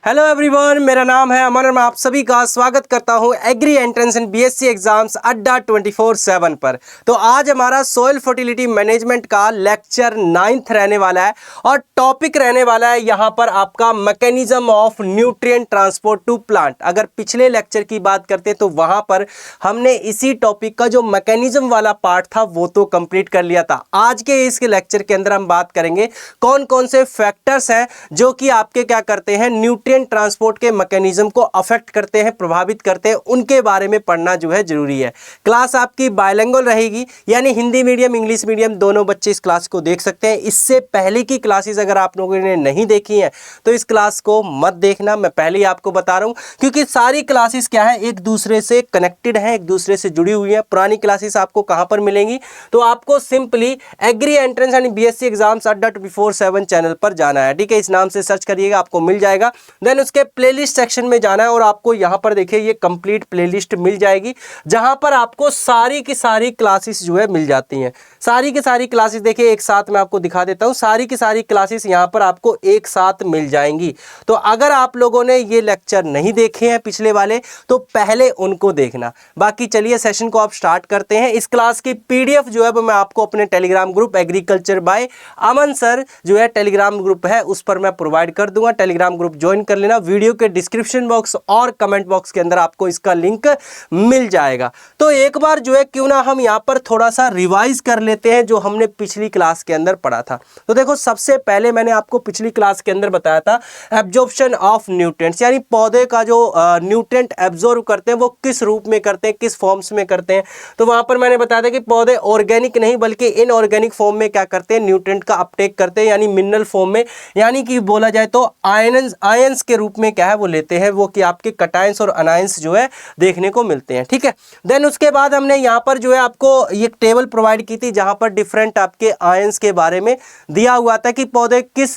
Hello everyone, मेरा नाम है अमन और मैं आप सभी का स्वागत करता हूं agri entrance and BSc exams Adda 24/7 पर। तो आज हमारा सॉइल फर्टिलिटी मैनेजमेंट का लेक्चर 9th रहने वाला है और टॉपिक रहने वाला है यहां पर आपका mechanism of nutrient transport to plant. अगर पिछले लेक्चर की बात करते तो वहां पर हमने इसी टॉपिक का जो मैकेनिज्म वाला पार्ट था वो तो कंप्लीट कर लिया था। आज के इस लेक्चर के अंदर हम बात करेंगे कौन कौन से फैक्टर्स हैं जो कि आपके क्या करते हैं न्यूट्रिएंट ट्रांसपोर्ट के मैकेनिज्म को अफेक्ट करते हैं, प्रभावित करते हैं, उनके बारे में पढ़ना जो है जरूरी है। क्लास आपकी बायलिंगुअल रहेगी, यानी हिंदी मीडियम इंग्लिश मीडियम दोनों बच्चे इस क्लास को देख सकते हैं। इससे पहले की क्लासेस अगर आप लोगों ने नहीं देखी हैं तो इस क्लास को मत देखना, मैं पहले ही आपको बता रहा हूं, क्योंकि सारी क्लासेस क्या है एक दूसरे से कनेक्टेड है, एक दूसरे से जुड़ी हुई है। पुरानी क्लासेस आपको कहां पर मिलेंगी, तो आपको simply agri entrance and BSc exams Adda 24/7 channel पर जाना है। ठीक है, इस नाम से सर्च करिएगा, आपको मिल जाएगा। देन उसके प्लेलिस्ट सेक्शन में जाना है और आपको यहां पर देखिए ये कंप्लीट प्लेलिस्ट मिल जाएगी, जहां पर आपको सारी की सारी क्लासेस जो है मिल जाती हैं। सारी की सारी क्लासेस देखिए एक साथ मैं आपको दिखा देता हूं, सारी की सारी क्लासेस यहां पर आपको एक साथ मिल जाएंगी। तो अगर आप लोगों ने ये लेक्चर नहीं देखे हैं पिछले वाले तो पहले उनको देखना। बाकी चलिए सेशन को आप स्टार्ट करते हैं। इस क्लास की पीडीएफ जो है वो मैं आपको अपने Telegram group agriculture by Aman sir जो है टेलीग्राम ग्रुप है उस पर मैं प्रोवाइड कर दूंगा। टेलीग्राम ग्रुप ज्वाइन कर लेना, वीडियो के डिस्क्रिप्शन बॉक्स और कमेंट बॉक्स के अंदर आपको इसका लिंक मिल जाएगा। तो एक बार जो है क्यों ना हम यहां पर थोड़ा सा रिवाइज कर लेते हैं जो हमने पिछली क्लास के अंदर पढ़ा था। तो देखो सबसे पहले मैंने आपको पिछली क्लास के अंदर बताया था एब्जॉर्प्शन ऑफ न्यूट्रिएंट्स, यानी पौधे का जो न्यूट्रिएंट एब्जॉर्ब करते हैं वो किस रूप में करते हैं, किस फॉर्म्स में करते हैं। तो वहां पर मैंने बताया था कि पौधे ऑर्गेनिक नहीं बल्कि इनऑर्गेनिक फॉर्म में क्या करते हैं न्यूट्रिएंट का अपटेक करते हैं, यानी मिनरल फॉर्म में, यानी कि बोला जाए तो आयंस के रूप में क्या है वो लेते हैं, वो कि आपके कटायंस और अनायंस जो है देखने को मिलते हैं। ठीक है, देन उसके बाद हमने यहाँ पर जो है आपको ये टेबल प्रोवाइड की थी जहां पर डिफरेंट आपके आयंस के बारे में दिया हुआ था कि पौधे किस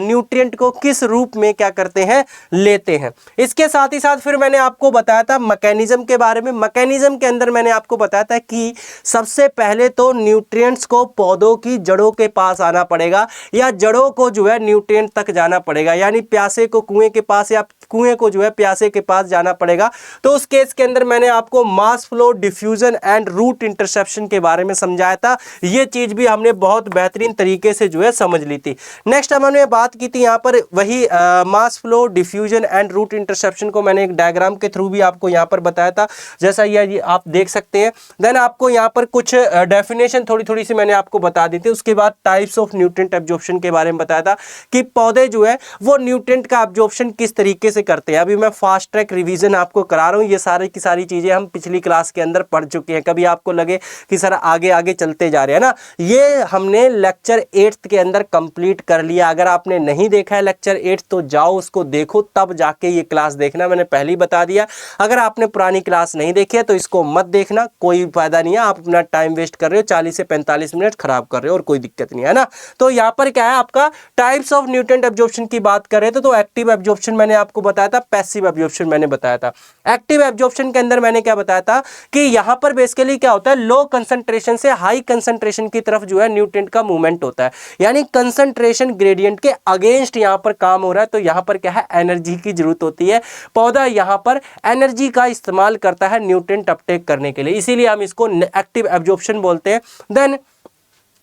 न्यूट्रिएंट को किस रूप में क्या करते हैं लेते हैं। इसके साथ ही साथ फिर मैंने आपको बताया था मैकेनिज्म के बारे में। मैकेनिज्म के अंदर मैंने आपको बताया था कि सबसे पहले तो न्यूट्रिएंट्स को पौधों की जड़ों के पास आना पड़ेगा या जड़ों को जो है न्यूट्रिएंट तक जाना पड़ेगा, यानी प्यासे को कुएं के पास या कुएं को जो है प्यासे के पास जाना पड़ेगा। तो उस केस के अंदर मैंने आपको mass flow, diffusion and root interception के बारे में समझाया था। ये चीज भी हमने बहुत बेहतरीन तरीके से जो है समझ ली थी। नेक्स्ट हमने बात की थी यहाँ पर वही mass flow, diffusion and root interception को मैंने एक डायग्राम के थ्रू भी आपको यहाँ पर बताया था, जैसा ये आप देख सकते हैं। देन आपको यहाँ पर कुछ डेफिनेशन थोड़ी सी मैंने आपको बता दी थी। उसके बाद टाइप्स ऑफ न्यूट्रिएंट एब्जॉर्प्शन के बारे में बताया था कि पौधे जो है वो न्यूट्रिएंट का एब्जॉर्प्शन किस तरीके से करते हैं। अभी मैं फास्ट ट्रैक रिवीजन आपको करा रहा हूँ, ये सारी की सारी चीजें हम पिछली क्लास के अंदर पढ़ चुके हैं। कभी आपको लगे कि सर आगे आगे चलते जा रहे हैं ना, ये हमने लेक्चर 8 के अंदर कंप्लीट कर लिया। अगर आपने नहीं देखा है लेक्चर 8 तो जाओ उसको देखो, तब जाके ये क्लास देखना। मैंने पहले ही बता दिया, अगर आपने पुरानी क्लास नहीं देखी है तो इसको मत देखना, कोई फायदा नहीं है। आप अपना टाइम वेस्ट कर रहे हो, 40 से 45 मिनट खराब कर रहे हो और कोई दिक्कत नहीं है ना। तो यहाँ पर क्या है आपका टाइप्स ऑफ न्यूट्रिएंट एब्जॉर्प्शन की बात कर रहे थे, तो एक्टिव एब्जॉर्प्शन मैंने आपको बताया था, पैसिव एब्जॉर्प्शन मैंने बताया था। एक्टिव एब्जॉर्प्शन के अंदर मैंने क्या बताया था कि यहां पर बेसिकली क्या होता है, लो कंसंट्रेशन से हाई कंसंट्रेशन की तरफ जो है न्यूट्रिएंट का मूवमेंट होता है, यानी कंसंट्रेशन ग्रेडियंट के अगेंस्ट यहां पर काम हो रहा है। तो यहां पर क्या है एनर्जी की जरूरत होती है, पौधा यहां पर एनर्जी का इस्तेमाल करता है न्यूट्रिएंट अपटेक करने के लिए, इसीलिए हम इसको एक्टिव एब्जॉर्प्शन बोलते हैं। देन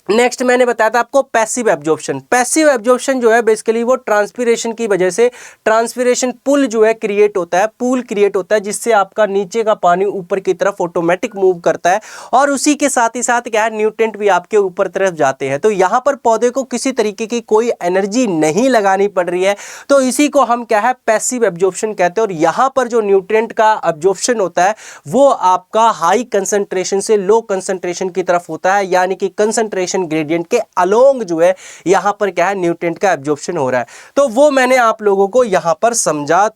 नेक्स्ट मैंने बताया था आपको पैसिव एब्जॉर्प्शन। पैसिव एब्जॉर्प्शन जो है बेसिकली वो ट्रांसपीरेशन की वजह से ट्रांसपीरेशन पुल जो है क्रिएट होता है, पूल क्रिएट होता है, जिससे आपका नीचे का पानी ऊपर की तरफ ऑटोमेटिक मूव करता है और उसी के साथ ही साथ क्या है न्यूट्रिएंट भी आपके ऊपर तरफ जाते हैं। तो यहाँ पर पौधे को किसी तरीके की कोई एनर्जी नहीं लगानी पड़ रही है, तो इसी को हम क्या है पैसिव एब्जॉर्प्शन कहते हैं। और यहाँ पर जो न्यूट्रिएंट का एब्जॉर्प्शन होता है वो आपका हाई कंसंट्रेशन से लो कंसंट्रेशन की तरफ होता है, यानी कि कंसंट्रेशन ग्रेडियंट के अलोंग जो है यहां पर क्या है न्यूट्रिएंट का एब्जॉर्प्शन हो रहा है। तो वो मैंने आप लोगों को यहां पर समझा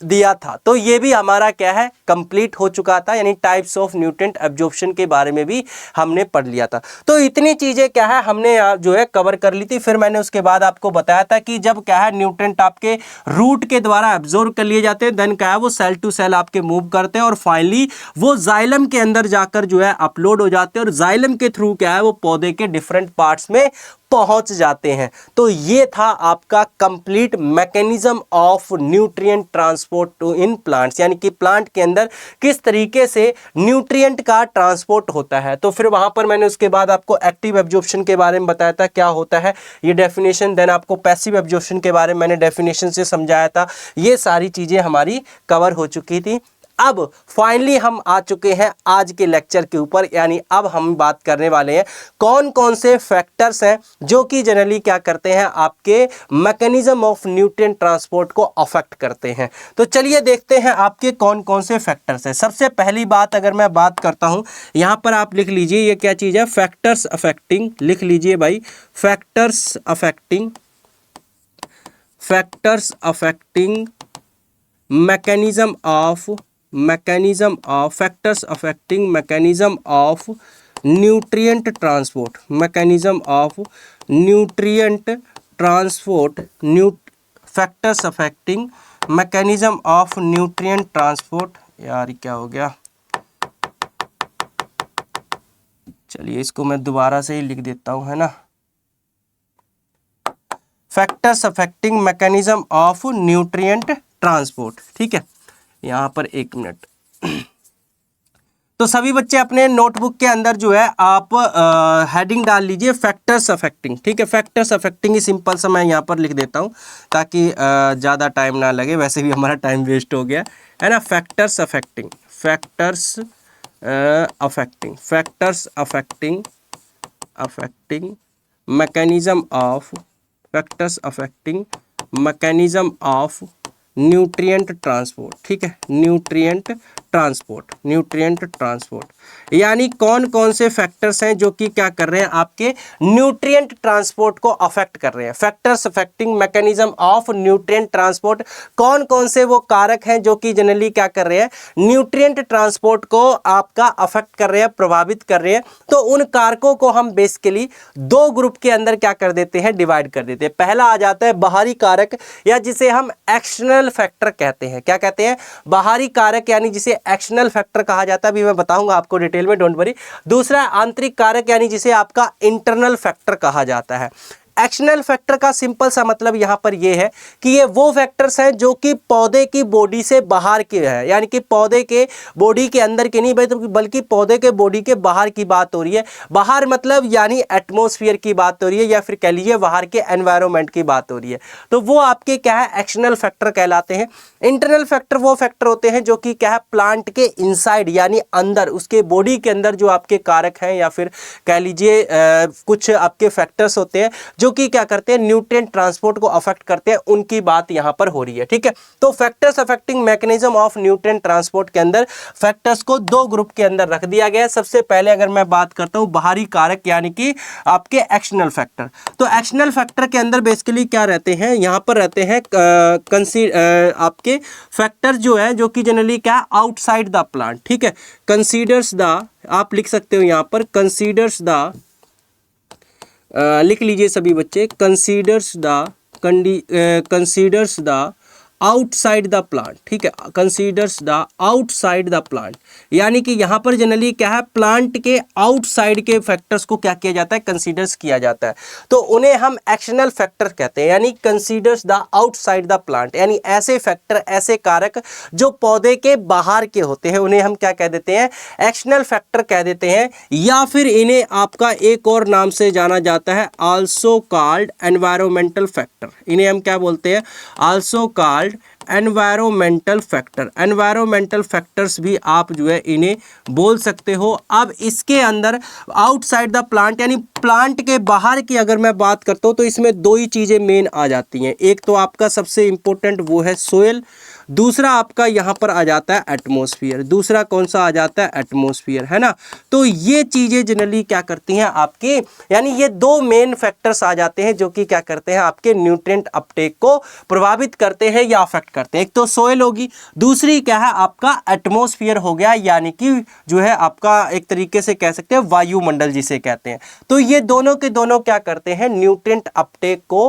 दिया था। तो ये भी हमारा क्या है कंप्लीट हो चुका था, यानी टाइप्स ऑफ न्यूट्रिएंट एब्जॉर्प्शन के बारे में भी हमने पढ़ लिया था। तो इतनी चीजें क्या है हमने जो है कवर कर ली थी। फिर मैंने उसके बाद आपको बताया था कि जब क्या है न्यूट्रिएंट आपके रूट के द्वारा एब्जॉर्ब कर लिए जाते हैं, देन क्या है वो सेल टू सेल आपके मूव करते हैं और फाइनली वो जाइलम के अंदर जाकर जो है अपलोड हो जाते हैं और जाइलम के थ्रू क्या है वो पौधे के डिफरेंट पार्ट्स में पहुंच जाते हैं। तो ये था आपका complete mechanism of nutrient transport to in plants, यानी कि प्लांट के अंदर किस तरीके से न्यूट्रिएंट का ट्रांसपोर्ट होता है। तो फिर वहां पर मैंने उसके बाद आपको एक्टिव एब्जॉर्प्शन के बारे में बताया था क्या होता है ये डेफिनेशन, देन आपको पैसिव एब्जॉर्प्शन के बारे में मैंने डेफिनेशन से समझाया था। ये सारी चीजें हमारी कवर हो चुकी थी। अब फाइनली हम आ चुके हैं आज के लेक्चर के ऊपर, यानी अब हम बात करने वाले हैं कौन कौन से फैक्टर्स हैं जो कि जनरली क्या करते हैं आपके मैकेनिज्म ऑफ न्यूट्रिएंट ट्रांसपोर्ट को अफेक्ट करते हैं। तो चलिए देखते हैं आपके कौन कौन से फैक्टर्स हैं। सबसे पहली बात अगर मैं बात करता हूं, यहां पर आप लिख लीजिए ये क्या चीज है, फैक्टर्स अफेक्टिंग, लिख लीजिए भाई factors affecting mechanism of factors affecting mechanism of nutrient transport, mechanism of nutrient transport, factors affecting mechanism of nutrient transport. यार क्या हो गया, चलिए इसको मैं दोबारा से ही लिख देता हूं, है ना। Factors affecting mechanism of nutrient transport, ठीक है। यहां पर एक मिनट, तो सभी बच्चे अपने नोटबुक के अंदर जो है आप हेडिंग डाल लीजिए फैक्टर्स अफेक्टिंग, ठीक है। फैक्टर्स अफेक्टिंग ही सिंपल सा मैं यहाँ पर लिख देता हूँ ताकि ज़्यादा टाइम ना लगे, वैसे भी हमारा टाइम वेस्ट हो गया है ना। Factors affecting mechanism of nutrient transport, ठीक है। न्यूट्रिएंट ट्रांसपोर्ट यानी कौन कौन से फैक्टर्स हैं जो कि क्या कर रहे हैं आपके न्यूट्रिएंट ट्रांसपोर्ट को अफेक्ट कर रहे हैं। Factors affecting mechanism of nutrient transport, कौन कौन से वो कारक हैं जो कि जनरली क्या कर रहे हैं न्यूट्रिएंट ट्रांसपोर्ट को आपका अफेक्ट कर रहे हैं, प्रभावित कर रहे हैं। तो उन कारकों को हम बेसिकली दो ग्रुप के अंदर क्या कर देते हैं, डिवाइड कर देते हैं। पहला आ जाता है बाहरी कारक, या जिसे हम एक्सटर्नल फैक्टर कहते हैं। क्या कहते हैं, बाहरी कारक, यानी जिसे एक्सटर्नल फैक्टर कहा जाता है, अभी मैं बताऊंगा आपको डिटेल में, डोंट वरी। दूसरा आंतरिक कारक, यानी जिसे आपका इंटरनल फैक्टर कहा जाता है। एक्सटर्नल फैक्टर का सिंपल सा मतलब यहां पर यह है कि ये वो फैक्टर्स हैं जो कि पौधे की बॉडी से बाहर के हैं, यानी कि पौधे के बॉडी के अंदर के नहीं बल्कि पौधे के बॉडी के बाहर की बात हो रही है। बाहर मतलब यानी एटमॉस्फेयर की बात हो रही है, या फिर कह लीजिए बाहर के एनवायरनमेंट की बात हो रही है। तो वो आपके क्या है, एक्सटर्नल फैक्टर कहलाते हैं। इंटरनल फैक्टर वो फैक्टर होते हैं जो कि क्या है, प्लांट के इनसाइड यानी अंदर, उसके बॉडी के अंदर जो आपके कारक हैं, या फिर कह लीजिए कुछ आपके फैक्टर्स होते हैं जो कि क्या करते हैं न्यूट्रिएंट ट्रांसपोर्ट को अफेक्ट करते हैं, उनकी बात यहां पर हो रही है, ठीक है। तो factors affecting mechanism of nutrient transport के अंदर फैक्टर्स को दो ग्रुप के अंदर रख दिया गया है। सबसे पहले अगर मैं बात करता हूं बाहरी कारक, यानी कि आपके एक्सटर्नल फैक्टर। तो एक्सटर्नल फैक्टर के अंदर बेसिकली क्या रहते हैं, यहां पर रहते हैं आपके फैक्टर जो है जो कि जनरली क्या आउटसाइड द प्लांट, ठीक है। कंसीडर्स द, आप लिख सकते हो यहां पर कंसीडर्स द, लिख लीजिए सभी बच्चे, considers the outside the plant, ठीक है। Considers the outside the plant, यानी कि यहां पर जनरली क्या है, प्लांट के आउटसाइड के फैक्टर्स को क्या किया जाता है, कंसीडर्स किया जाता है। तो उन्हें हम एक्सटर्नल फैक्टर कहते हैं, यानी considers the outside the plant, यानी ऐसे फैक्टर, ऐसे कारक जो पौधे के बाहर के होते हैं, उन्हें हम क्या कह देते हैं, एक्सटर्नल फैक्टर कह देते हैं। या फिर इन्हें आपका एक और नाम से जाना जाता है, आल्सो कॉल्ड एनवायरमेंटल फैक्टर। इन्हें हम क्या बोलते हैं, also called environmental factor. Environmental factors भी आप जो है इन्हें बोल सकते हो। अब इसके अंदर आउटसाइड द प्लांट, यानी प्लांट के बाहर की अगर मैं बात करता हूं तो इसमें दो ही चीजें मेन आ जाती हैं। एक तो आपका सबसे इंपॉर्टेंट वो है सोयल, दूसरा आपका यहां पर आ जाता है एटमॉस्फेयर। दूसरा कौन सा आ जाता है, एटमॉस्फेयर, है ना। तो ये चीजें जनरली क्या करती हैं आपके, यानी ये दो मेन फैक्टर्स आ जाते हैं जो कि क्या करते हैं आपके न्यूट्रिएंट अपटेक को प्रभावित करते हैं या अफेक्ट करते हैं। एक तो सोयल होगी, दूसरी क्या है आपका एटमॉस्फेयर हो गया, यानी कि जो है आपका एक तरीके से कह सकते हैं वायुमंडल जिसे कहते हैं। तो ये दोनों के दोनों क्या करते हैं, न्यूट्रिएंट अपटेक को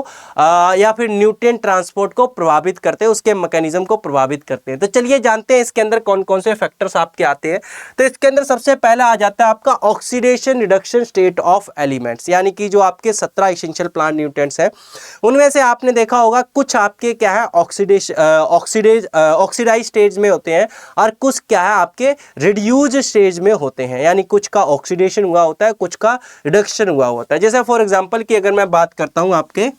या फिर न्यूट्रिएंट ट्रांसपोर्ट को प्रभावित करते हैं, उसके मैकेनिज्म को प्रभावित करते हैं। तो चलिए जानते हैं इसके अंदर कौन कौन से फैक्टर्स आपके आते हैं। तो इसके अंदर सबसे पहला आ जाता है आपका oxidation reduction state of elements, यानी कि जो आपके 17 एसेंशियल प्लांट न्यूट्रिएंट्स हैं उनमें से आपने देखा होगा कुछ आपके क्या है ऑक्सीडाइज स्टेज में होते हैं और कुछ क्या है आपके रिड्यूज स्टेज में होते हैं, यानी कुछ का ऑक्सीडेशन हुआ होता है, कुछ का रिडक्शन हुआ होता है। जैसे फॉर एग्जांपल की अगर मैं बात करता हूं आपके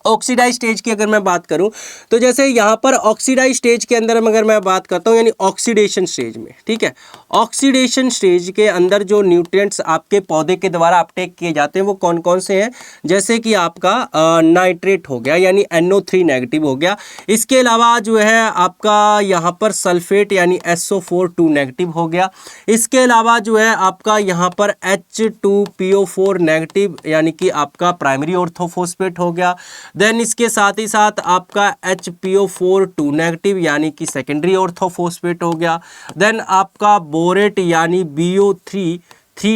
ऑक्सीडाइज स्टेज की अगर मैं बात करूं तो जैसे यहाँ पर ऑक्सीडाइज स्टेज के अंदर अगर मैं बात करता हूं यानी ऑक्सीडेशन स्टेज में, ठीक है, ऑक्सीडेशन स्टेज के अंदर जो न्यूट्रिएंट्स आपके पौधे के द्वारा अपटेक किए जाते हैं वो कौन कौन से हैं, जैसे कि आपका नाइट्रेट हो गया यानी NO3 नेगेटिव हो गया। इसके अलावा जो है आपका यहाँ पर सल्फेट यानी SO4 नेगेटिव हो गया। इसके अलावा जो है आपका यहाँ पर H2PO4 नेगेटिव यानी कि आपका प्राइमरी ऑर्थोफॉस्फेट हो गया। देन इसके साथ ही साथ आपका HPO4 नेगेटिव यानी कि सेकेंडरी ऑर्थोफॉस्फेट हो गया। देन आपका बोरेट यानी BO3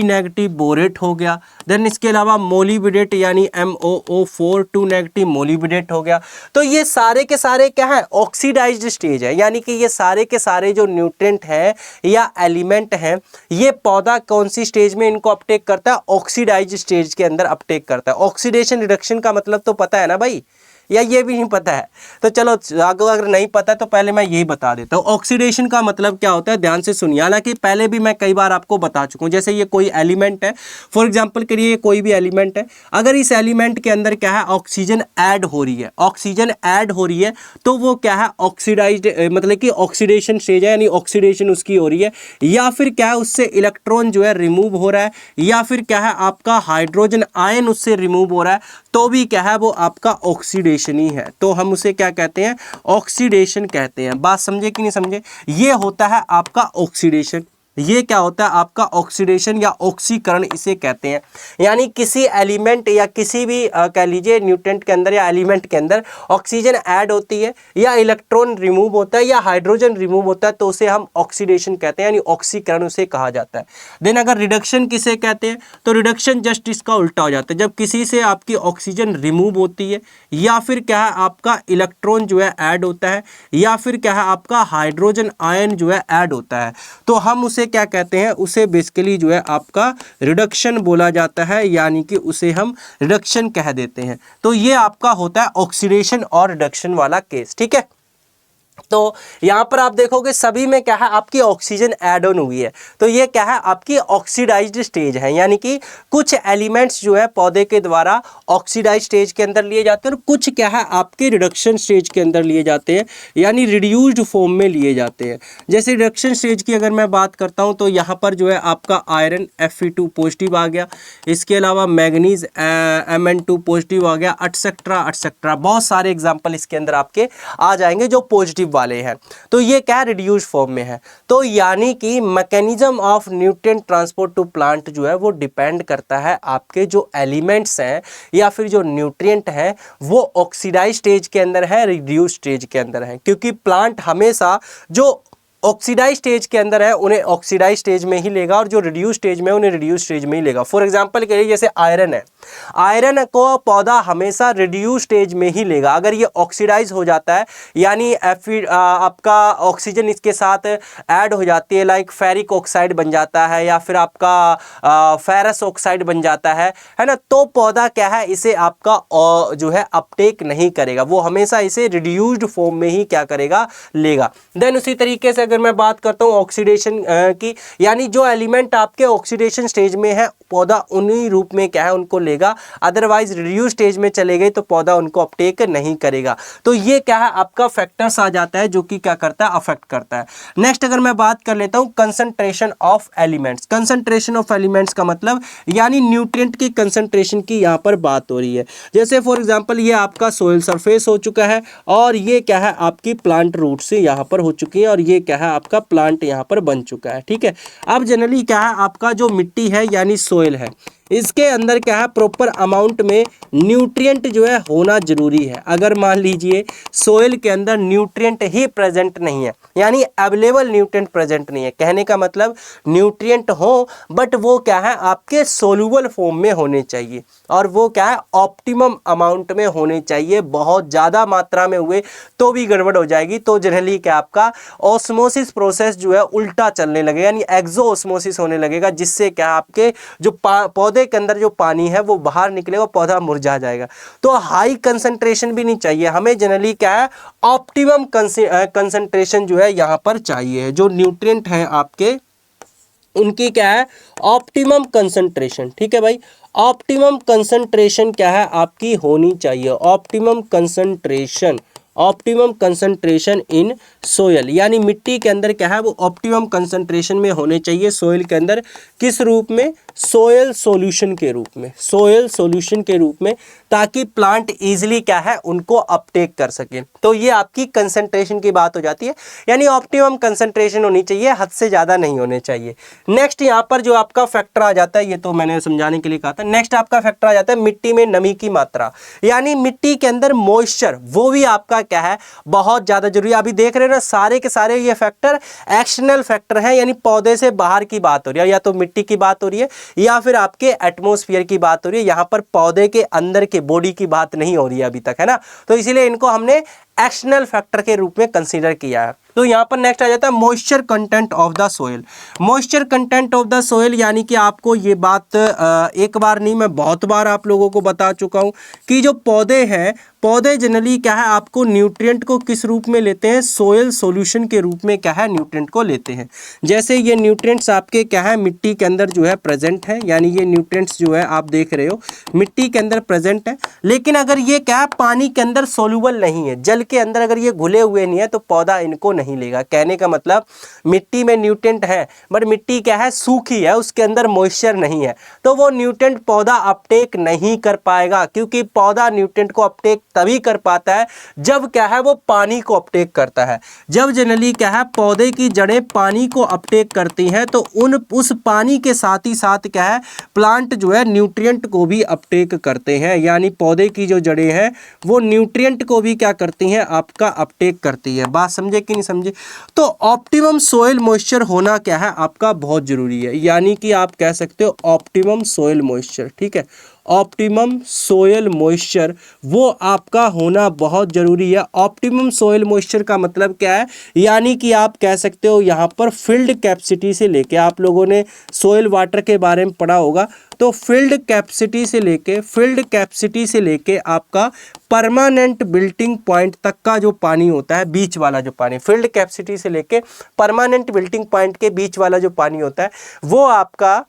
नेगेटिव बोरेट हो गया। देन इसके अलावा मोलिबिडेट यानी MOO4 नेगेटिव मोलिबिडेट हो गया। तो ये सारे के सारे क्या है, ऑक्सीडाइज्ड स्टेज है, यानी कि ये सारे के सारे जो न्यूट्रिएंट हैं या एलिमेंट हैं ये पौधा कौन सी स्टेज में इनको अपटेक करता है, ऑक्सीडाइज्ड स्टेज के अंदर अपटेक करता है। ऑक्सीडेशन रिडक्शन का मतलब तो पता है ना भाई, या ये भी नहीं पता है? तो चलो अगर नहीं पता है तो पहले मैं यही बता देता हूँ। ऑक्सीडेशन का मतलब क्या होता है, ध्यान से सुनिए, हालांकि पहले भी मैं कई बार आपको बता चुका हूँ। जैसे ये कोई एलिमेंट है, फॉर एग्जांपल के लिए कोई भी एलिमेंट है, अगर इस एलिमेंट के अंदर क्या है ऑक्सीजन ऐड हो रही है, ऑक्सीजन ऐड हो रही है तो वो क्या है ऑक्सीडाइज्ड, मतलब कि ऑक्सीडेशन स्टेज है, यानी ऑक्सीडेशन उसकी हो रही है, या फिर क्या है उससे इलेक्ट्रॉन जो है रिमूव हो रहा है, या फिर क्या है आपका हाइड्रोजन आयन उससे रिमूव हो रहा है, तो भी क्या है वो आपका ऑक्सीडेशन ही है। तो हम उसे क्या कहते हैं, ऑक्सीडेशन कहते हैं। बात समझे कि नहीं समझे? ये होता है आपका ऑक्सीडेशन, ये क्या होता है आपका ऑक्सीडेशन या ऑक्सीकरण इसे कहते हैं। यानी किसी एलिमेंट या किसी भी कह लीजिए न्यूट्रिएंट के अंदर या एलिमेंट के अंदर ऑक्सीजन ऐड होती है या इलेक्ट्रॉन रिमूव होता है या हाइड्रोजन रिमूव होता है तो उसे हम ऑक्सीडेशन कहते हैं, यानी ऑक्सीकरण उसे कहा जाता है। देन अगर रिडक्शन किसे कहते हैं, तो रिडक्शन जस्ट इसका उल्टा हो जाता है, जब किसी से आपकी ऑक्सीजन रिमूव होती है या फिर क्या है आपका इलेक्ट्रॉन जो है ऐड होता है या फिर क्या है आपका हाइड्रोजन आयन जो है ऐड होता है, तो हम उसे क्या कहते हैं, उसे बेसिकली जो है आपका रिडक्शन बोला जाता है, यानी कि उसे हम रिडक्शन कह देते हैं। तो ये आपका होता है ऑक्सीडेशन और रिडक्शन वाला केस, ठीक है। तो यहाँ पर आप देखोगे सभी में क्या है आपकी ऑक्सीजन ऐड ऑन हुई है, तो ये क्या है आपकी ऑक्सीडाइज्ड स्टेज है, यानी कि कुछ एलिमेंट्स जो है पौधे के द्वारा ऑक्सीडाइज्ड स्टेज के अंदर लिए जाते हैं और कुछ क्या है आपके रिडक्शन स्टेज के अंदर लिए जाते हैं, यानी रिड्यूस्ड फॉर्म में लिए जाते हैं। जैसे रिडक्शन स्टेज की अगर मैं बात करता हूँ तो यहाँ पर जो है आपका आयरन Fe2 पॉजिटिव आ गया, इसके अलावा मैग्नीज Mn2 पॉजिटिव आ गया, एटसेट्रा एटसेट्रा, बहुत सारे एग्जाम्पल इसके अंदर आपके आ जाएंगे जो पॉजिटिव वाले हैं। तो ये क्या रिड्यूस्ड फॉर्म में है। तो यानी कि mechanism of nutrient transport to plant जो है वो डिपेंड करता है आपके जो एलिमेंट्स हैं या फिर जो न्यूट्रिएंट हैं वो ऑक्सीडाइज स्टेज के अंदर है, रिड्यूस्ड स्टेज के अंदर है, क्योंकि प्लांट हमेशा जो ऑक्सीडाइज स्टेज के अंदर है उन्हें ऑक्सीडाइज स्टेज में ही लेगा और जो रिड्यूस स्टेज में उन्हें रिड्यूस स्टेज में ही लेगा। फॉर एग्जांपल के लिए जैसे आयरन है, आयरन को पौधा हमेशा रिड्यूस स्टेज में ही लेगा। अगर ये ऑक्सीडाइज हो जाता है यानी आपका ऑक्सीजन इसके साथ ऐड हो जाती है, लाइक फेरिक ऑक्साइड बन जाता है या फिर आपका फेरस ऑक्साइड बन जाता है ना, तो पौधा क्या है इसे आपका जो है अपटेक नहीं करेगा, वो हमेशा इसे रिड्यूस्ड फॉर्म में ही क्या करेगा, लेगा। देन उसी तरीके से अगर मैं बात करता हूँ ऑक्सीडेशन की, यानी जो एलिमेंट आपके ऑक्सीडेशन स्टेज में है पौधा उन्हीं रूप में क्या है उनको लेगा, अदरवाइज रिड्यूस स्टेज में चले गए तो पौधा उनको अपटेक नहीं करेगा। तो ये क्या है आपका फैक्टर्स आ जाता है जो कि क्या करता है, अफेक्ट करता है। नेक्स्ट अगर मैं बात कर लेता हूँ concentration of elements. Concentration of elements का मतलब यानी न्यूट्रिएंट की कंसंट्रेशन की यहाँ पर बात हो रही है। जैसे फॉर एग्जांपल ये आपका सोइल सरफेस हो चुका है और ये क्या है आपकी प्लांट रूट से यहाँ पर हो चुकी है और ये क्या है आपका प्लांट यहाँ पर बन चुका है, ठीक है। अब जनरली क्या है आपका जो मिट्टी है यानी सोइल है, इसके अंदर क्या है, प्रॉपर अमाउंट में न्यूट्रिएंट जो है होना जरूरी है। अगर मान लीजिए सोइल के अंदर न्यूट्रिएंट ही प्रेजेंट नहीं है, यानी अवेलेबल न्यूट्रिएंट प्रेजेंट नहीं है, कहने का मतलब न्यूट्रिएंट हो बट वो क्या है आपके सोल्यूबल फॉर्म में होने चाहिए, और वो क्या है ऑप्टिमम अमाउंट में होने चाहिए। बहुत ज़्यादा मात्रा में हुए तो भी गड़बड़ हो जाएगी, तो जनरली क्या आपका ऑस्मोसिस प्रोसेस जो है उल्टा चलने लगेगा, यानी एक्सो ऑस्मोसिस होने लगेगा, जिससे क्या आपके जो पौधे के अंदर जो पानी है वो बाहर निकलेगा, पौधा मुरझा जाएगा। तो हाई कंसंट्रेशन भी नहीं चाहिए हमें, जनरली क्या है ऑप्टिमम कंसंट्रेशन जो है यहाँ पर चाहिए। जो न्यूट्रिएंट हैं आपके उनकी क्या है ऑप्टिमम कंसंट्रेशन, ठीक है भाई, ऑप्टिमम कंसंट्रेशन क्या है आपकी होनी चाहिए, ऑप्टिमम कंसंट्रेशन इन सोयल, यानी मिट्टी के अंदर क्या है वो ऑप्टिमम कंसंट्रेशन में होने चाहिए। सोयल के अंदर किस रूप में, सोयल सॉल्यूशन के रूप में, सोयल सॉल्यूशन के रूप में, ताकि प्लांट इजीली क्या है उनको अपटेक कर सके। तो ये आपकी कंसंट्रेशन की बात हो जाती है, यानी ऑप्टिमम कंसंट्रेशन होनी चाहिए, हद से ज़्यादा नहीं होने चाहिए। नेक्स्ट यहाँ पर जो आपका फैक्टर आ जाता है, ये तो मैंने समझाने के लिए कहा था, नेक्स्ट आपका फैक्टर आ जाता है मिट्टी में नमी की मात्रा, यानी मिट्टी के अंदर मॉइस्चर, वो भी आपका क्या है बहुत ज़्यादा जरूरी है। अभी देख रहे हो ना सारे के सारे ये फैक्टर एक्सटर्नल फैक्टर हैं, यानी पौधे से बाहर की बात हो रही है, या तो मिट्टी की बात हो रही है या फिर आपके एटमॉस्फेयर की बात हो रही है, यहाँ पर पौधे के अंदर के बॉडी की बात नहीं हो रही है अभी तक, है ना। तो इसीलिए इनको हमने एक्सटर्नल फैक्टर के रूप में कंसीडर किया है। तो यहाँ पर नेक्स्ट आ जाता है moisture content of the soil. Moisture content of the soil यानी कि आपको ये बात एक बार नहीं मैं बहुत बार आप लोगों को बता चुका हूँ कि जो पौधे हैं, पौधे जनरली क्या है आपको न्यूट्रिएंट को किस रूप में लेते हैं, सोयल सॉल्यूशन के रूप में क्या है न्यूट्रिएंट को लेते हैं। जैसे ये न्यूट्रिएंट्स आपके क्या है मिट्टी के अंदर जो है प्रेजेंट है, यानी ये न्यूट्रिएंट्स जो है आप देख रहे हो मिट्टी के अंदर प्रेजेंट है, लेकिन अगर ये क्या है पानी के अंदर सोल्यूबल नहीं है, जल के अंदर अगर ये घुले हुए नहीं है तो पौधा इनको नहीं लेगा। कहने का मतलब मिट्टी में न्यूट्रिएंट है बट मिट्टी क्या है सूखी है, उसके अंदर मॉइस्चर नहीं है, तो वो न्यूट्रिएंट पौधा अपटेक नहीं कर पाएगा, क्योंकि पौधा न्यूट्रिएंट को अपटेक तभी कर पाता है जब क्या है वो पानी को अपटेक करता है। जब जनरली क्या है पौधे की जड़ें पानी को अपटेक करती हैं तो उस पानी के साथ ही साथ क्या है प्लांट जो है न्यूट्रिएंट को भी अपटेक करते हैं, यानी पौधे की जो जड़ें हैं वो न्यूट्रिएंट को भी क्या करती हैं आपका अपटेक करती है। बात समझे कि नहीं समझे। तो ऑप्टिमम सोइल मॉइस्चर होना क्या है आपका बहुत जरूरी है, यानी कि आप कह सकते हो ऑप्टिमम सोइल मॉइस्चर, ठीक है, ऑप्टिमम सोयल मॉइस्चर वो आपका होना बहुत ज़रूरी है। ऑप्टिमम सोयल मॉइस्चर का मतलब क्या है, यानी कि आप कह सकते हो यहाँ पर फील्ड कैपेसिटी से लेके, आप लोगों ने सोयल वाटर के बारे में पढ़ा होगा, तो फील्ड कैपेसिटी से लेके आपका परमानेंट बिल्टिंग पॉइंट तक का जो पानी होता है, बीच वाला जो पानी, फील्ड कैपेसिटी से लेके परमानेंट बिल्टिंग पॉइंट के बीच वाला जो पानी होता है वो आपका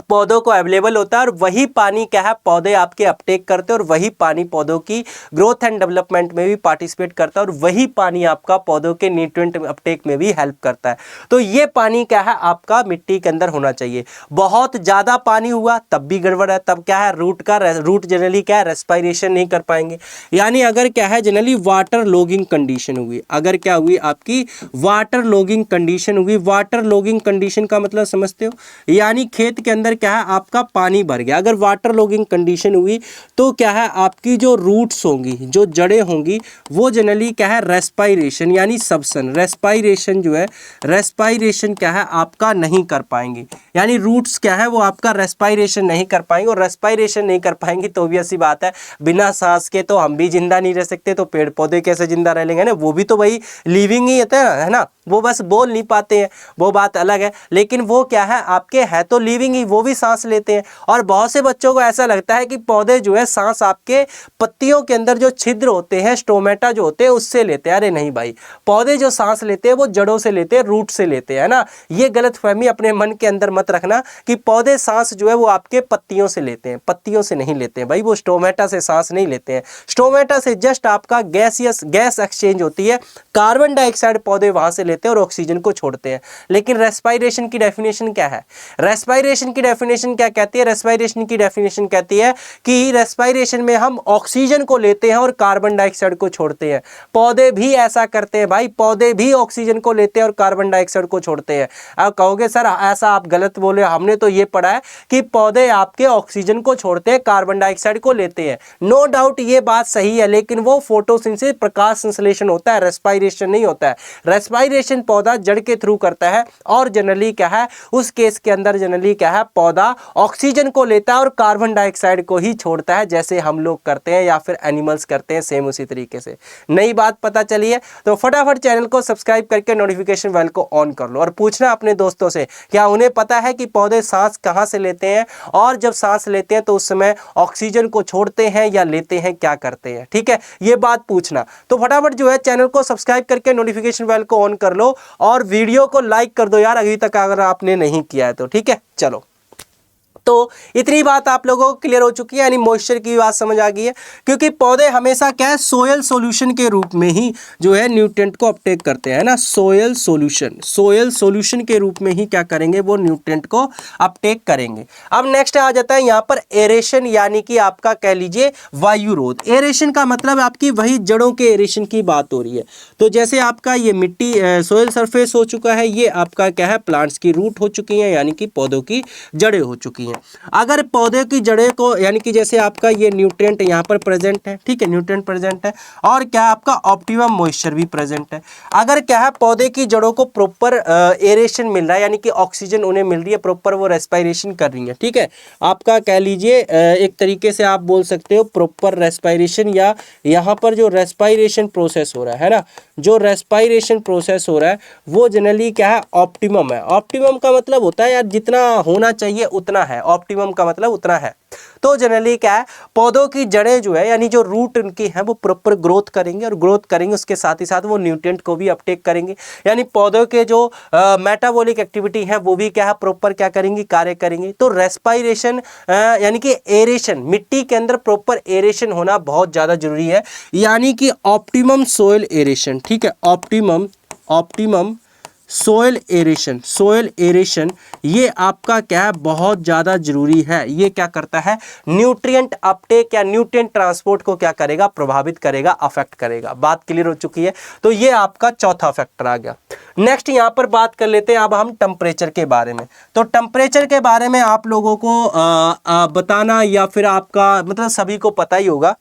पौधों को अवेलेबल होता है, और वही पानी क्या है पौधे आपके अपटेक करते हैं, और वही पानी पौधों की ग्रोथ एंड डेवलपमेंट में भी पार्टिसिपेट करता है, और वही पानी आपका पौधों के न्यूट्रिएंट अपटेक में भी हेल्प करता है। तो ये पानी क्या है आपका मिट्टी के अंदर होना चाहिए। बहुत ज़्यादा पानी हुआ तब भी गड़बड़ है, तब क्या है रूट जनरली क्या है रेस्पिरेशन नहीं कर पाएंगे, यानी अगर क्या है जनरली वाटर लॉगिंग कंडीशन हुई, अगर क्या हुई आपकी वाटर लॉगिंग कंडीशन हुई, वाटर लॉगिंग कंडीशन का मतलब समझते हो, यानी खेत के अंदर क्या है आपका पानी भर गया, अगर वाटर लॉगिंग कंडीशन हुई तो क्या है आपकी जो रूट्स होंगी, जो जड़ें होंगी, वो जनरली क्या है रेस्पिरेशन यानी सबसन, रेस्पिरेशन जो है रेस्पिरेशन क्या है आपका नहीं कर पाएंगे, यानी रूट्स क्या है वो आपका रेस्पिरेशन नहीं कर पाएंगे, और रेस्पिरेशन नहीं कर पाएंगे तो भी ऐसी बात है बिना सांस के तो हम भी जिंदा नहीं रह सकते, तो पेड़ पौधे कैसे जिंदा रह लेंगे ना, वो भी तो भाई लिविंग ही होता है ना, वो बस बोल नहीं पाते हैं वो बात अलग है, लेकिन वो क्या है आपके है तो लिविंग ही, वो भी सांस लेते हैं। और बहुत से बच्चों को ऐसा लगता है कि पौधे जो है सांस आपके पत्तियों के अंदर जो छिद्र होते हैं, स्टोमेटा जो होते हैं उससे लेते हैं। अरे नहीं भाई, पौधे जो सांस लेते हैं वो जड़ों से लेते हैं, रूट से लेते हैं ना। ये गलतफहमी अपने मन के अंदर मत रखना कि पौधे सांस जो है वो आपके पत्तियों से लेते हैं, पत्तियों से नहीं लेते हैं भाई, वो स्टोमेटा से सांस नहीं लेते हैं। स्टोमेटा से जस्ट आपका गैस एक्सचेंज होती है, कार्बन डाइऑक्साइड पौधे वहां से लेते हैं और ऑक्सीजन को छोड़ते हैं। लेकिन रेस्पिरेशन की डेफिनेशन क्या है, रेस्पिरेशन की डेफिनेशन क्या कहती है, रेस्पिरेशन की डेफिनेशन कहती है कि रेस्पिरेशन में हम ऑक्सीजन को लेते हैं और कार्बन डाइऑक्साइड को छोड़ते हैं। पौधे भी ऐसा करते हैं भाई, पौधे भी ऑक्सीजन को लेते हैं और कार्बन डाइऑक्साइड को छोड़ते हैं। अब कहोगे सर ऐसा आप गलत बोले, हमने तो ये पढ़ा है कि पौधे आपके ऑक्सीजन को छोड़ते हैं, कार्बन डाइऑक्साइड को लेते हैं। नो डाउट ये बात सही है, लेकिन वो फोटोसिंथेसिस, प्रकाश संश्लेषण होता है, रेस्पिरेशन नहीं होता है। रेस्पिरेशन पौधा जड़ के थ्रू करता है और जनरली क्या है, उस केस के अंदर जनरली क्या है, पौधा ऑक्सीजन को लेता है और कार्बन डाइऑक्साइड को ही छोड़ता है, जैसे हम लोग करते हैं या फिर एनिमल्स करते हैं, सेम उसी तरीके से। नई बात पता चली है तो फटाफट चैनल को सब्सक्राइब करके नोटिफिकेशन बेल को ऑन कर लो और पूछना अपने दोस्तों से क्या उन्हें पता है कि पौधे सांस कहां से लेते हैं, और जब सांस लेते हैं तो उस समय ऑक्सीजन को छोड़ते हैं या लेते हैं, क्या करते हैं। ठीक है, ये बात पूछना। तो फटाफट जो है चैनल को सब्सक्राइब करके नोटिफिकेशन बेल को ऑन कर लो और वीडियो को लाइक कर दो यार, अभी तक अगर आपने नहीं किया है तो। ठीक है, चलो तो इतनी बात आप लोगों को क्लियर हो चुकी है, यानी मॉइस्चर की बात समझ आ गई है। क्योंकि पौधे हमेशा क्या है, सोयल सॉल्यूशन के रूप में ही जो है न्यूट्रिएंट को अपटेक करते हैं ना, सोयल सॉल्यूशन के रूप में ही क्या करेंगे, वो न्यूट्रिएंट को अपटेक करेंगे। अब नेक्स्ट आ जाता है यहाँ पर एरेशन, यानी कि आपका कह लीजिए वायुरोध। एरेशन का मतलब आपकी वही जड़ों के एरेशन की बात हो रही है। तो जैसे आपका ये मिट्टी सोयल सरफेस हो चुका है, ये आपका क्या है, प्लांट्स की रूट हो चुकी है, यानी कि पौधों की जड़ें हो चुकी हैं। अगर पौधे की जड़ें को, यानी कि जैसे आपका ये न्यूट्रिएंट यहाँ पर प्रेजेंट है, ठीक है, न्यूट्रिएंट प्रेजेंट है, और क्या आपका ऑप्टिमम मॉइस्चर भी प्रेजेंट है। अगर क्या है, पौधे की जड़ों को प्रॉपर एरेशन मिल रहा है, यानी कि ऑक्सीजन उन्हें मिल रही है, प्रॉपर वो रेस्पिरेशन कर रही है। ठीक है, आपका कह लीजिए एक तरीके से आप बोल सकते हो प्रॉपर रेस्पिरेशन, या यहाँ पर जो रेस्पिरेशन प्रोसेस हो रहा है ना, जो रेस्पिरेशन प्रोसेस हो रहा है वो जनरली क्या है, ऑप्टिमम है। ऑप्टिमम का मतलब होता है यार जितना होना चाहिए उतना है, ऑप्टिमम का मतलब उतना है। तो जनरली क्या है, पौधों की जड़ें जो है, यानी जो रूट उनकी है, वो प्रॉपर ग्रोथ करेंगे, और ग्रोथ करेंगे उसके साथ ही साथ वो न्यूट्रिएंट को भी अपटेक करेंगे। यानी पौधों के जो मेटाबॉलिक एक्टिविटी है वो भी क्या है, प्रॉपर क्या करेंगी, कार्य करेंगी। तो रेस्पिरेशन यानी कि एरेशन, मिट्टी के अंदर प्रॉपर एरेशन होना बहुत ज़्यादा जरूरी है, यानी कि ऑप्टिमम सोयल एरेशन। ठीक है, ऑप्टिमम सोयल एरेशन ये आपका क्या है, बहुत ज़्यादा जरूरी है। ये क्या करता है, न्यूट्रिएंट अपटेक या न्यूट्रिएंट ट्रांसपोर्ट को क्या करेगा, प्रभावित करेगा, अफेक्ट करेगा। बात क्लियर हो चुकी है। तो ये आपका चौथा फैक्टर आ गया। नेक्स्ट यहाँ पर बात कर लेते हैं अब हम टेम्परेचर के बारे में। तो टेम्परेचर के बारे में आप लोगों को बताना, या फिर आपका मतलब सभी को पता ही होगा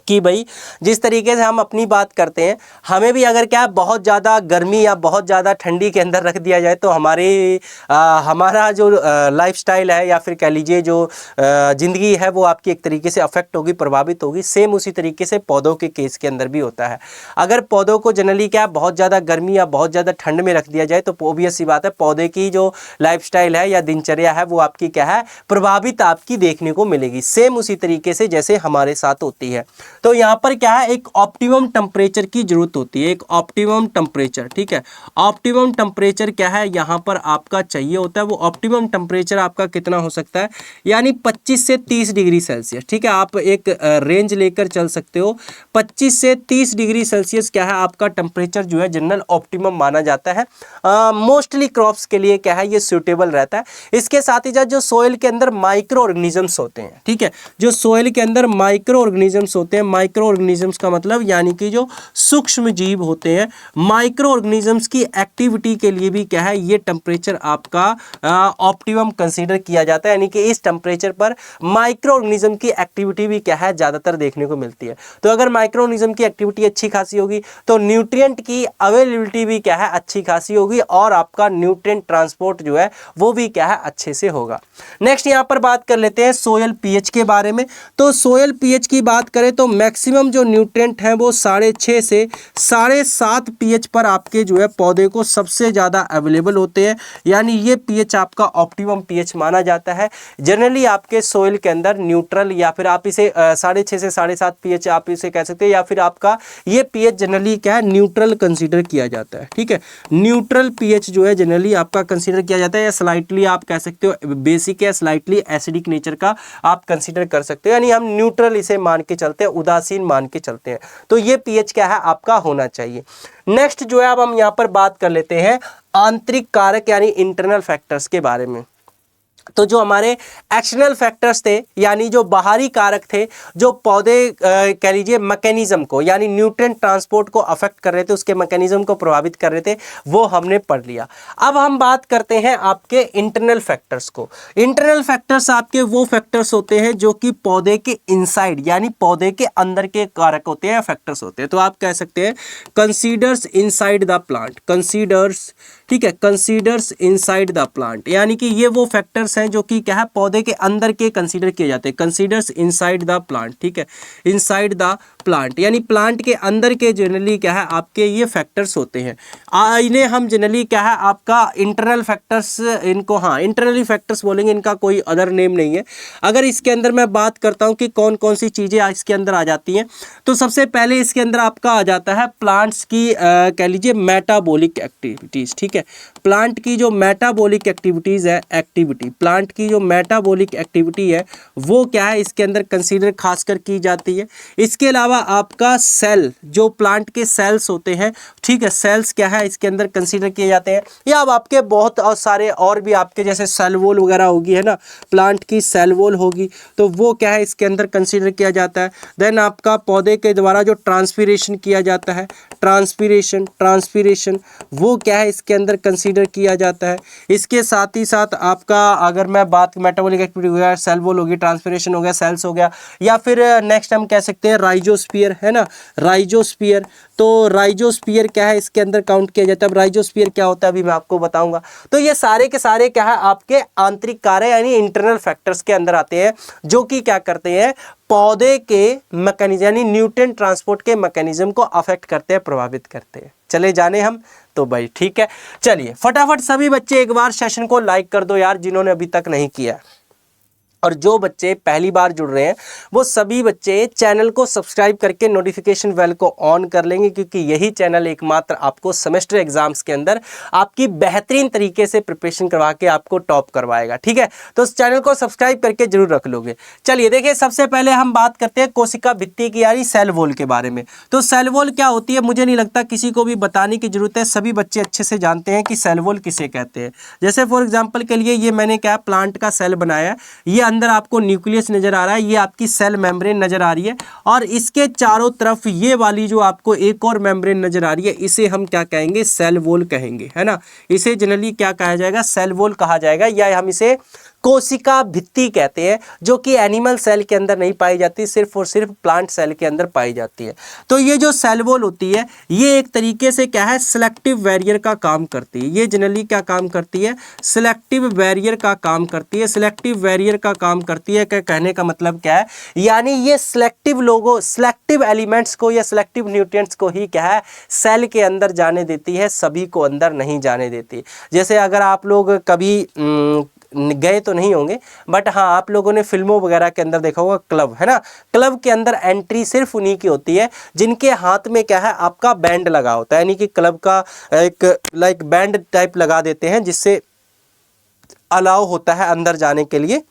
कि भाई जिस तरीके से हम अपनी बात करते हैं, हमें भी अगर क्या बहुत ज़्यादा गर्मी या बहुत ज़्यादा ठंडी के अंदर रख दिया जाए तो हमारा जो लाइफस्टाइल है, या फिर कह लीजिए जो ज़िंदगी है, वो आपकी एक तरीके से अफेक्ट होगी, प्रभावित होगी। सेम उसी तरीके से पौधों के केस के अंदर भी होता है। अगर पौधों को जनरली क्या बहुत ज़्यादा गर्मी या बहुत ज़्यादा ठंड में रख दिया जाए तो ऑब्वियस सी बात है, पौधे की जो लाइफस्टाइल है या दिनचर्या है वो आपकी क्या है, प्रभावित आपकी देखने को मिलेगी। सेम उसी तरीके से जैसे हमारे साथ होती है। तो यहाँ पर क्या है, एक ऑप्टिमम टेम्परेचर की जरूरत होती है, एक ऑप्टिमम टेम्परेचर। ठीक है, ऑप्टिमम टेम्परेचर क्या है, यहाँ पर आपका चाहिए होता है। वो ऑप्टिमम टेम्परेचर आपका कितना हो सकता है, यानी 25 से 30 डिग्री सेल्सियस। ठीक है, आप एक रेंज लेकर चल सकते हो। 25 से 30 डिग्री सेल्सियस क्या है, आपका टेम्परेचर जो है जनरल ऑप्टिमम माना जाता है। मोस्टली क्रॉप्स के लिए क्या है, ये सूटेबल रहता है। इसके साथ ही साथ जो सोइल के अंदर माइक्रो ऑर्गेनिजम्स होते हैं, ठीक है, जो सोइल के अंदर माइक्रो ऑर्गेनिजम्स होते हैं, माइक्रो ऑर्गेनिजम्स का मतलब यानी कि जो सूक्ष्म जीव होते हैं, माइक्रो ऑर्गेनिजम्स की एक्टिविटी के लिए भी क्या है, ये टेम्परेचर आपका ऑप्टिमम कंसीडर किया जाता है। यानी कि इस टेम्परेचर पर माइक्रो ऑर्गेनिज्म की एक्टिविटी भी क्या है, ज़्यादातर देखने को मिलती है। तो अगर माइक्रो ऑर्गेनिज्म की एक्टिविटी अच्छी खासी होगी तो न्यूट्रिएंट की अवेलेबिलिटी भी क्या है, अच्छी खासी होगी, और आपका न्यूट्रिएंट ट्रांसपोर्ट जो है वो भी क्या है, अच्छे से होगा। नेक्स्ट यहाँ पर बात कर लेते हैं सोयल पीएच के बारे में। तो सोयल पीएच की बात करें तो मैक्सिमम जो न्यूट्रिएंट हैं वो 6.5 से 7.5 पीएच पर आपके जो है पौधे को सबसे ज़्यादा अवेलेबल होते हैं। यानी ये पीएच आपका ऑप्टिमम पीएच माना जाता है। जनरली आपके सोइल के अंदर न्यूट्रल, या फिर आप इसे 6.5 से 7.5 पीएच आप इसे कह सकते हैं, या फिर आपका ये पीएच जनरली क्या है, न्यूट्रल कंसीडर किया जाता है। ठीक है, न्यूट्रल पीएच जो है जनरली आपका कंसीडर किया जाता है, या स्लाइटली आप कह सकते हो बेसिक या स्लाइटली एसिडिक नेचर का आप कंसीडर कर सकते हो। यानी हम न्यूट्रल इसे मान के चलते हैं, उदासीन मान के चलते हैं। तो ये पीएच क्या है, आपका होना चाहिए। नेक्स्ट जो है अब हम यहाँ पर बात कर लेते हैं आंतरिक कारक यानी इंटरनल फैक्टर्स के बारे में। तो जो हमारे एक्सटर्नल फैक्टर्स थे यानी जो बाहरी कारक थे जो पौधे कह लीजिए मैकेनिज्म को यानी न्यूट्रिएंट ट्रांसपोर्ट को अफेक्ट कर रहे थे, उसके मैकेनिज्म को प्रभावित कर रहे थे, वो हमने पढ़ लिया। अब हम बात करते हैं आपके इंटरनल फैक्टर्स को। इंटरनल फैक्टर्स आपके वो फैक्टर्स होते हैं जो कि पौधे के इनसाइड यानी पौधे के अंदर के कारक होते हैं, फैक्टर्स होते हैं। तो आप कह सकते हैं considers inside the plant, considers, ठीक है, कंसीडर्स इनसाइड द प्लांट, यानी कि ये वो फैक्टर्स हैं जो कि क्या है पौधे के अंदर के कंसीडर किए जाते हैं। कंसीडर्स इनसाइड द प्लांट, ठीक है, इनसाइड द प्लांट यानी प्लांट के अंदर के जनरली क्या है आपके ये फैक्टर्स होते हैं। इन्हें हम जनरली क्या है आपका इंटरनल फैक्टर्स, इनको हाँ इंटरनली फैक्टर्स बोलेंगे, इनका कोई अदर नेम नहीं है। अगर इसके अंदर मैं बात करता हूँ कि कौन कौन सी चीज़ें इसके अंदर आ जाती हैं, तो सबसे पहले इसके अंदर आपका आ जाता है प्लांट्स की कह लीजिए मेटाबॉलिक एक्टिविटीज़, ठीक है, प्लांट की जो मेटाबॉलिक एक्टिविटीज़ है, प्लांट की जो मेटाबॉलिक एक्टिविटी है वो क्या है इसके अंदर कंसीडर खासकर की जाती है। इसके अलावा आपका सेल, जो प्लांट के सेल्स होते हैं, ठीक है, सेल्स क्या है इसके अंदर कंसीडर किए जाते हैं। या अब आपके बहुत और सारे और भी आपके जैसे सेल वॉल वगैरह होगी, है ना, प्लांट की सेल वॉल होगी, तो वो क्या है इसके अंदर कंसीडर किया जाता है। देन आपका पौधे के द्वारा जो ट्रांसपीरेशन किया जाता है, ट्रांसपीरेशन वो क्या है इसके अंदर कंसीडर किया जाता है। इसके साथ ही साथ आपका अगर मैं बात मेटाबॉलिक एक्टिविटी हो गया, सेल वॉल होगी, ट्रांसपीरेशन हो गया, सेल्स हो गया, या फिर नेक्स्ट हम कह सकते हैं राइजोस्फीयर, है ना, राइजोस्फीयर। तो राइजोस्फीयर क्या है इसके अंदर काउंट किया जाता है। अब राइजोस्फीयर क्या होता है अभी मैं आपको बताऊंगा। तो ये सारे के सारे क्या है आपके आंतरिक कार्य यानी इंटरनल फैक्टर्स के अंदर आते हैं जो कि क्या करते हैं पौधे के मैकेनिज्म यानी न्यूट्रिएंट ट्रांसपोर्ट के मैकेनिज्म को अफेक्ट करते हैं, प्रभावित करते हैं। चले जाने हम तो भाई ठीक है, चलिए फटाफट सभी बच्चे एक बार सेशन को लाइक कर दो यार जिन्होंने अभी तक नहीं किया। और जो बच्चे पहली बार जुड़ रहे हैं वो सभी बच्चे चैनल को सब्सक्राइब करके नोटिफिकेशन बेल को ऑन कर लेंगे, क्योंकि यही चैनल एकमात्र आपको सेमेस्टर एग्जाम्स के अंदर आपकी बेहतरीन तरीके से प्रिपरेशन करवा के आपको टॉप करवाएगा, ठीक है। तो उस चैनल को सब्सक्राइब करके जरूर रख लोगे। चलिए देखिए, सबसे पहले हम बात करते हैं कोशिका भित्ति की यानी सेल वॉल के बारे में। तो सेल वॉल क्या होती है मुझे नहीं लगता किसी को भी बताने की जरूरत है, सभी बच्चे अच्छे से जानते हैं कि सेल वॉल किसे कहते हैं। जैसे फॉर एग्जाम्पल के लिए ये मैंने क्या प्लांट का सेल बनाया है, ये अंदर आपको न्यूक्लियस नजर आ रहा है, ये आपकी सेल मेम्ब्रेन नजर आ रही है, और इसके चारों तरफ ये वाली जो आपको एक और मेम्ब्रेन नजर आ रही है इसे हम क्या कहेंगे सेल वॉल कहेंगे, है ना। इसे जनरली क्या कहा जाएगा सेल वॉल कहा जाएगा, या हम इसे कोशिका भित्ति कहते हैं, जो कि एनिमल सेल के अंदर नहीं पाई जाती, सिर्फ और सिर्फ प्लांट सेल के अंदर पाई जाती है। तो ये जो सेल वॉल होती है ये एक तरीके से क्या है सिलेक्टिव बैरियर का काम करती है। ये जनरली क्या काम करती है सिलेक्टिव बैरियर का काम करती है, सिलेक्टिव बैरियर का काम करती है। कहने का मतलब क्या है, यानी ये सिलेक्टिव एलिमेंट्स को या सिलेक्टिव न्यूट्रिएंट्स को ही क्या है सेल के अंदर जाने देती है, सभी को अंदर नहीं जाने देती। जैसे अगर आप लोग कभी गए तो नहीं होंगे बट हाँ आप लोगों ने फिल्मों वगैरह के अंदर देखा होगा क्लब, है ना, क्लब के अंदर एंट्री सिर्फ उन्हीं की होती है जिनके हाथ में क्या है आपका बैंड लगा होता है, यानी कि क्लब का एक बैंड टाइप लगा देते हैं जिससे अलाउ होता है अंदर जाने के लिए।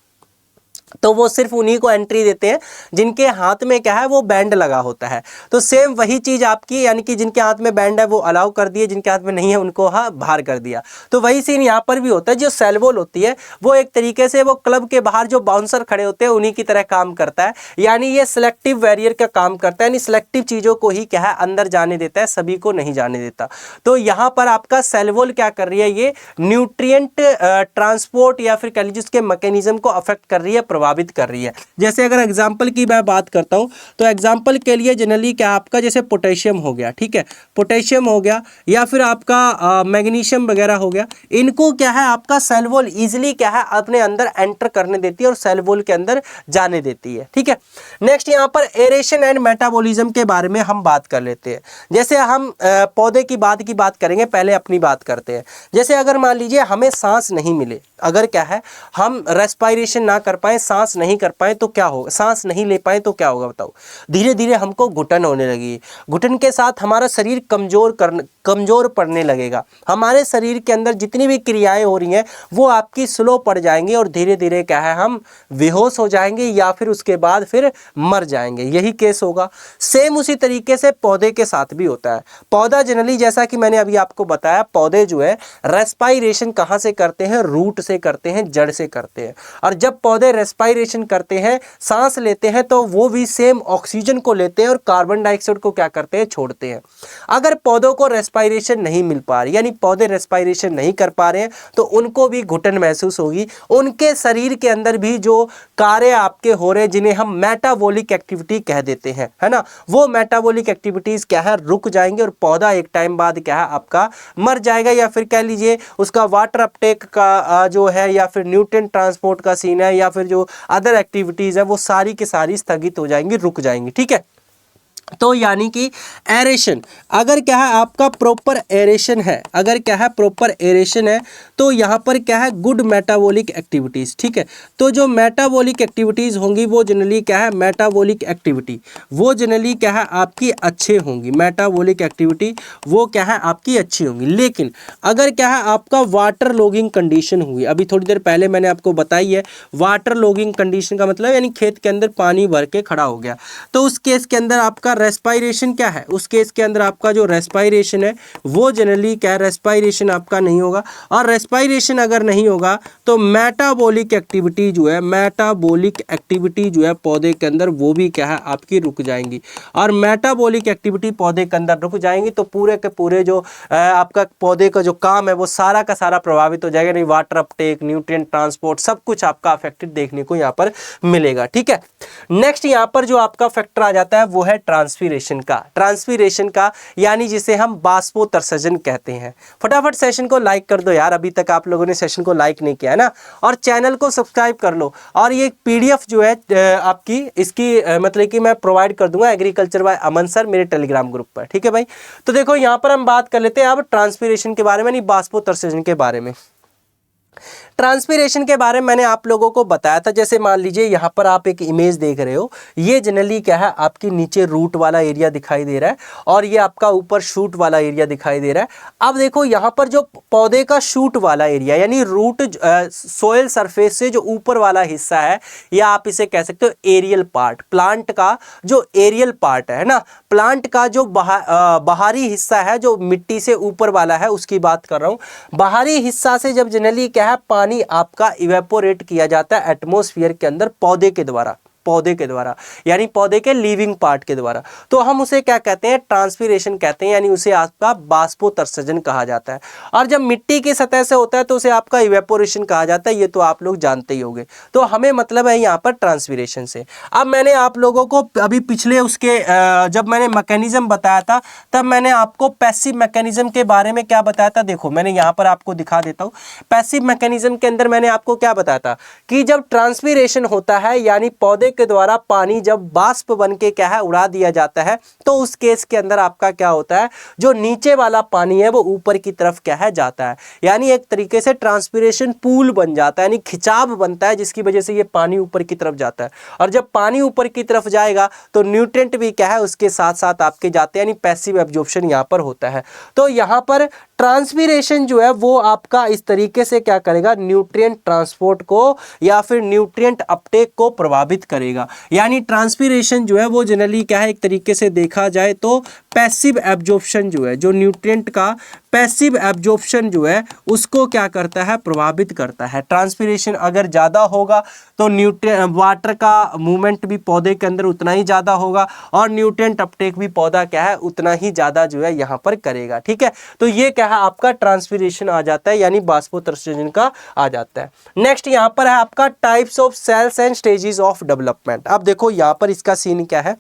तो वो सिर्फ उन्हीं को एंट्री देते हैं जिनके हाथ में क्या है वो बैंड लगा होता है। तो सेम वही चीज़ आपकी, यानी कि जिनके हाथ में बैंड है वो अलाउ कर दिए, जिनके हाथ में नहीं है उनको हाँ बाहर कर दिया। तो वही सीन यहाँ पर भी होता है। जो सेल वॉल होती है वो एक तरीके से वो क्लब के बाहर जो बाउंसर खड़े होते हैं उन्हीं की तरह काम करता है, यानी ये सिलेक्टिव बैरियर का काम करता है, यानी सिलेक्टिव चीज़ों को ही क्या है अंदर जाने देता है, सभी को नहीं जाने देता। तो यहाँ पर आपका सेल वॉल क्या कर रही है, ये न्यूट्रिएंट ट्रांसपोर्ट या फिर कह लीजिए उसके मैकेनिज्म को अफेक्ट कर रही है, प्रभावित कर रही है। जैसे अगर एग्जांपल की मैं बात करता हूं तो एग्जांपल के लिए जनरली क्या आपका जैसे पोटेशियम हो गया, ठीक है, पोटेशियम हो गया या फिर आपका मैग्नीशियम वगैरह हो गया, इनको क्या है आपका सेल वॉल इजीली क्या है अपने अंदर एंटर करने देती है और सेल वॉल के अंदर जाने देती है, ठीक है। नेक्स्ट यहाँ पर एरेशन एंड मेटाबॉलिज्म के बारे में हम बात कर लेते हैं। जैसे हम पौधे की बात करेंगे, पहले अपनी बात करते हैं। जैसे अगर मान लीजिए हमें सांस नहीं मिले, अगर क्या है हम रेस्पिरेशन ना कर पाए, सांस नहीं कर पाए तो क्या होगा, सांस नहीं ले पाए तो क्या होगा बताओ। धीरे धीरे हमको घुटन होने लगी, घुटन के साथ हमारा शरीर कमजोर पड़ने लगेगा, हमारे शरीर के अंदर जितनी भी क्रियाएं हो रही हैं वो आपकी स्लो पड़ जाएंगी और धीरे धीरे क्या है हम बेहोश हो जाएंगे या फिर उसके बाद फिर मर जाएंगे, यही केस होगा। सेम उसी तरीके से पौधे के साथ भी होता है। पौधा जनरली जैसा कि मैंने अभी आपको बताया, पौधे जो है रेस्पायरेशन कहाँ से करते हैं, रूट से करते हैं, जड़ से करते हैं। और जब पौधे रेस्पायरेशन करते हैं, सांस लेते हैं, तो वो भी सेम ऑक्सीजन को लेते हैं और कार्बन डाइऑक्साइड को क्या करते हैं, छोड़ते हैं। अगर पौधों को रेस्पायरेशन नहीं मिल पा रही, यानी पौधे रेस्पायरेशन नहीं कर पा रहे हैं, तो उनको भी घुटन महसूस होगी। उनके शरीर के अंदर भी जो कार्य आपके हो रहे हैं, जिन्हें हम मेटाबॉलिक एक्टिविटी कह देते हैं, है ना, वो मेटाबॉलिक एक्टिविटीज क्या है, रुक जाएंगे और पौधा एक टाइम बाद क्या है आपका मर जाएगा, या फिर कह लीजिए उसका वाटर अपटेक का जो है या फिर न्यूट्रिएंट ट्रांसपोर्ट का सीन है या फिर जो अदर एक्टिविटीज है वो सारी की सारी स्थगित हो जाएंगी, रुक जाएंगी। ठीक है, तो यानी कि एरेशन, अगर क्या है आपका प्रॉपर एरेशन है, अगर क्या है प्रॉपर एरेशन है, तो यहाँ पर क्या है गुड मेटाबॉलिक एक्टिविटीज़। ठीक है, तो जो मेटाबॉलिक एक्टिविटीज़ होंगी वो जनरली क्या है, मेटाबॉलिक एक्टिविटी वो जनरली क्या है आपकी अच्छे होंगी, मेटाबॉलिक एक्टिविटी वो क्या है आपकी अच्छी होंगी। लेकिन अगर क्या है आपका वाटर लॉगिंग कंडीशन हुई, अभी थोड़ी देर पहले मैंने आपको बताई है, वाटर लॉगिंग कंडीशन का मतलब यानी खेत के अंदर पानी भर के खड़ा हो गया, तो उस केस के अंदर आपका रेस्पायरेशन क्या है, उस केस के अंदर आपका जो रेस्पायरेशन है वो जनरली क्या है, रेस्पायरेशन आपका नहीं होगा। और रेस्पायरेशन अगर नहीं होगा तो मेटाबॉलिक एक्टिविटी जो है, मेटाबॉलिक एक्टिविटी जो है पौधे के अंदर वो भी क्या है आपकी रुक जाएंगी। और मेटाबॉलिक एक्टिविटी पौधे के अंदर रुक जाएंगी तो पूरे के पूरे जो आपका पौधे का जो काम है वो सारा का सारा प्रभावित हो जाएगा, नहीं वाटर अपटेक, न्यूट्रिएंट ट्रांसपोर्ट सब कुछ आपका अफेक्टेड देखने को यहाँ पर मिलेगा। ठीक है, नेक्स्ट यहाँ पर जो आपका फैक्टर आ जाता है वो है ट्रांसपीरेशन का यानी जिसे हम बाष्पोत्सर्जन कहते हैं। फटाफट सेशन को लाइक कर दो यार, अभी तक आप लोगों ने सेशन को लाइक नहीं किया है ना, और चैनल को सब्सक्राइब कर लो। और ये पीडीएफ जो है आपकी इसकी मतलब कि मैं प्रोवाइड कर दूंगा एग्रीकल्चर बाय अमन सर मेरे टेलीग्राम ग्रुप पर। ठीक है भाई, तो देखो यहाँ पर हम बात कर लेते हैं अब ट्रांसपीरेशन के बारे में, नहीं बाष्पोत्सर्जन के बारे में। ट्रांसपीरेशन के बारे में मैंने आप लोगों को बताया था, जैसे मान लीजिए यहाँ पर आप एक इमेज देख रहे हो, ये जनरली क्या है आपकी नीचे रूट वाला एरिया दिखाई दे रहा है और ये आपका ऊपर शूट वाला एरिया दिखाई दे रहा है। अब देखो यहाँ पर जो पौधे का शूट वाला एरिया यानी रूट सोयल सरफेस से जो ऊपर वाला हिस्सा है, या आप इसे कह सकते हो एरियल पार्ट, प्लांट का जो एरियल पार्ट है ना, प्लांट का जो बाहरी हिस्सा है जो मिट्टी से ऊपर वाला है उसकी बात कर रहा हूँ। बाहरी हिस्सा से जब जनरली क्या है पानी आपका इवेपोरेट किया जाता है एटमॉस्फेयर के अंदर पौधे के द्वारा यानी पौधे के लिविंग पार्ट के द्वारा, तो हम उसे क्या कहते हैं, ट्रांसपीरेशन कहते हैं, यानी उसे आपका बाष्पोत्सर्जन कहा जाता है। और जब मिट्टी की सतह से होता है तो उसे आपका इवेपोरेशन कहा जाता है, ये तो आप लोग जानते ही होंगे। तो हमें मतलब है यहाँ पर ट्रांसपीरेशन से। अब मैंने आप लोगों को अभी पिछले उसके जब मैंने मैकेनिज्म बताया था तब मैंने आपको पैसिव मैकेनिज्म के बारे में क्या बताया था, देखो मैंने यहाँ पर आपको दिखा देता हूँ। पैसिव मैकेनिज्म के अंदर मैंने आपको क्या बताया था कि जब ट्रांसपीरेशन होता है यानी पौधे के द्वारा पानी जब बाष्प बन के क्या है उड़ा दिया जाता है, तो उस केस के अंदर आपका क्या होता है, जो नीचे वाला पानी है वो ऊपर की तरफ क्या है जाता है, यानी एक तरीके से ट्रांसपीरेशन पूल बन जाता है, यानी खिंचाव बनता है जिसकी वजह से ये पानी ऊपर की तरफ जाता है। और जब पानी ऊपर की तरफ जाएगा तो न्यूट्रिएंट भी क्या है उसके साथ साथ आपके जाते हैं, यानी पैसिव एब्जॉर्प्शन यहाँ पर होता है। तो यहाँ पर ट्रांसपीरेशन जो है वो आपका इस तरीके से क्या करेगा, न्यूट्रिएंट ट्रांसपोर्ट को या फिर न्यूट्रिएंट अपटेक को प्रभावित करेगा। यानी ट्रांसपीरेशन जो है वो जनरली क्या है, एक तरीके से देखा जाए तो पैसिव एब्जॉर्प्शन जो है, जो न्यूट्रिएंट का पैसिव एब्जॉर्प्शन जो है उसको क्या करता है, प्रभावित करता है। ट्रांसपीरेशन अगर ज़्यादा होगा तो न्यूट्रिएंट वाटर का मूवमेंट भी पौधे के अंदर उतना ही ज़्यादा होगा और न्यूट्रिएंट अपटेक भी पौधा क्या है उतना ही ज़्यादा जो है यहाँ पर करेगा। ठीक है, तो ये क्या है आपका ट्रांसपीरेशन आ जाता है, यानी बाष्पोत्सर्जन का आ जाता है। नेक्स्ट यहाँ पर है आपका types of cells and stages of development. अब देखो यहाँ पर इसका सीन क्या है,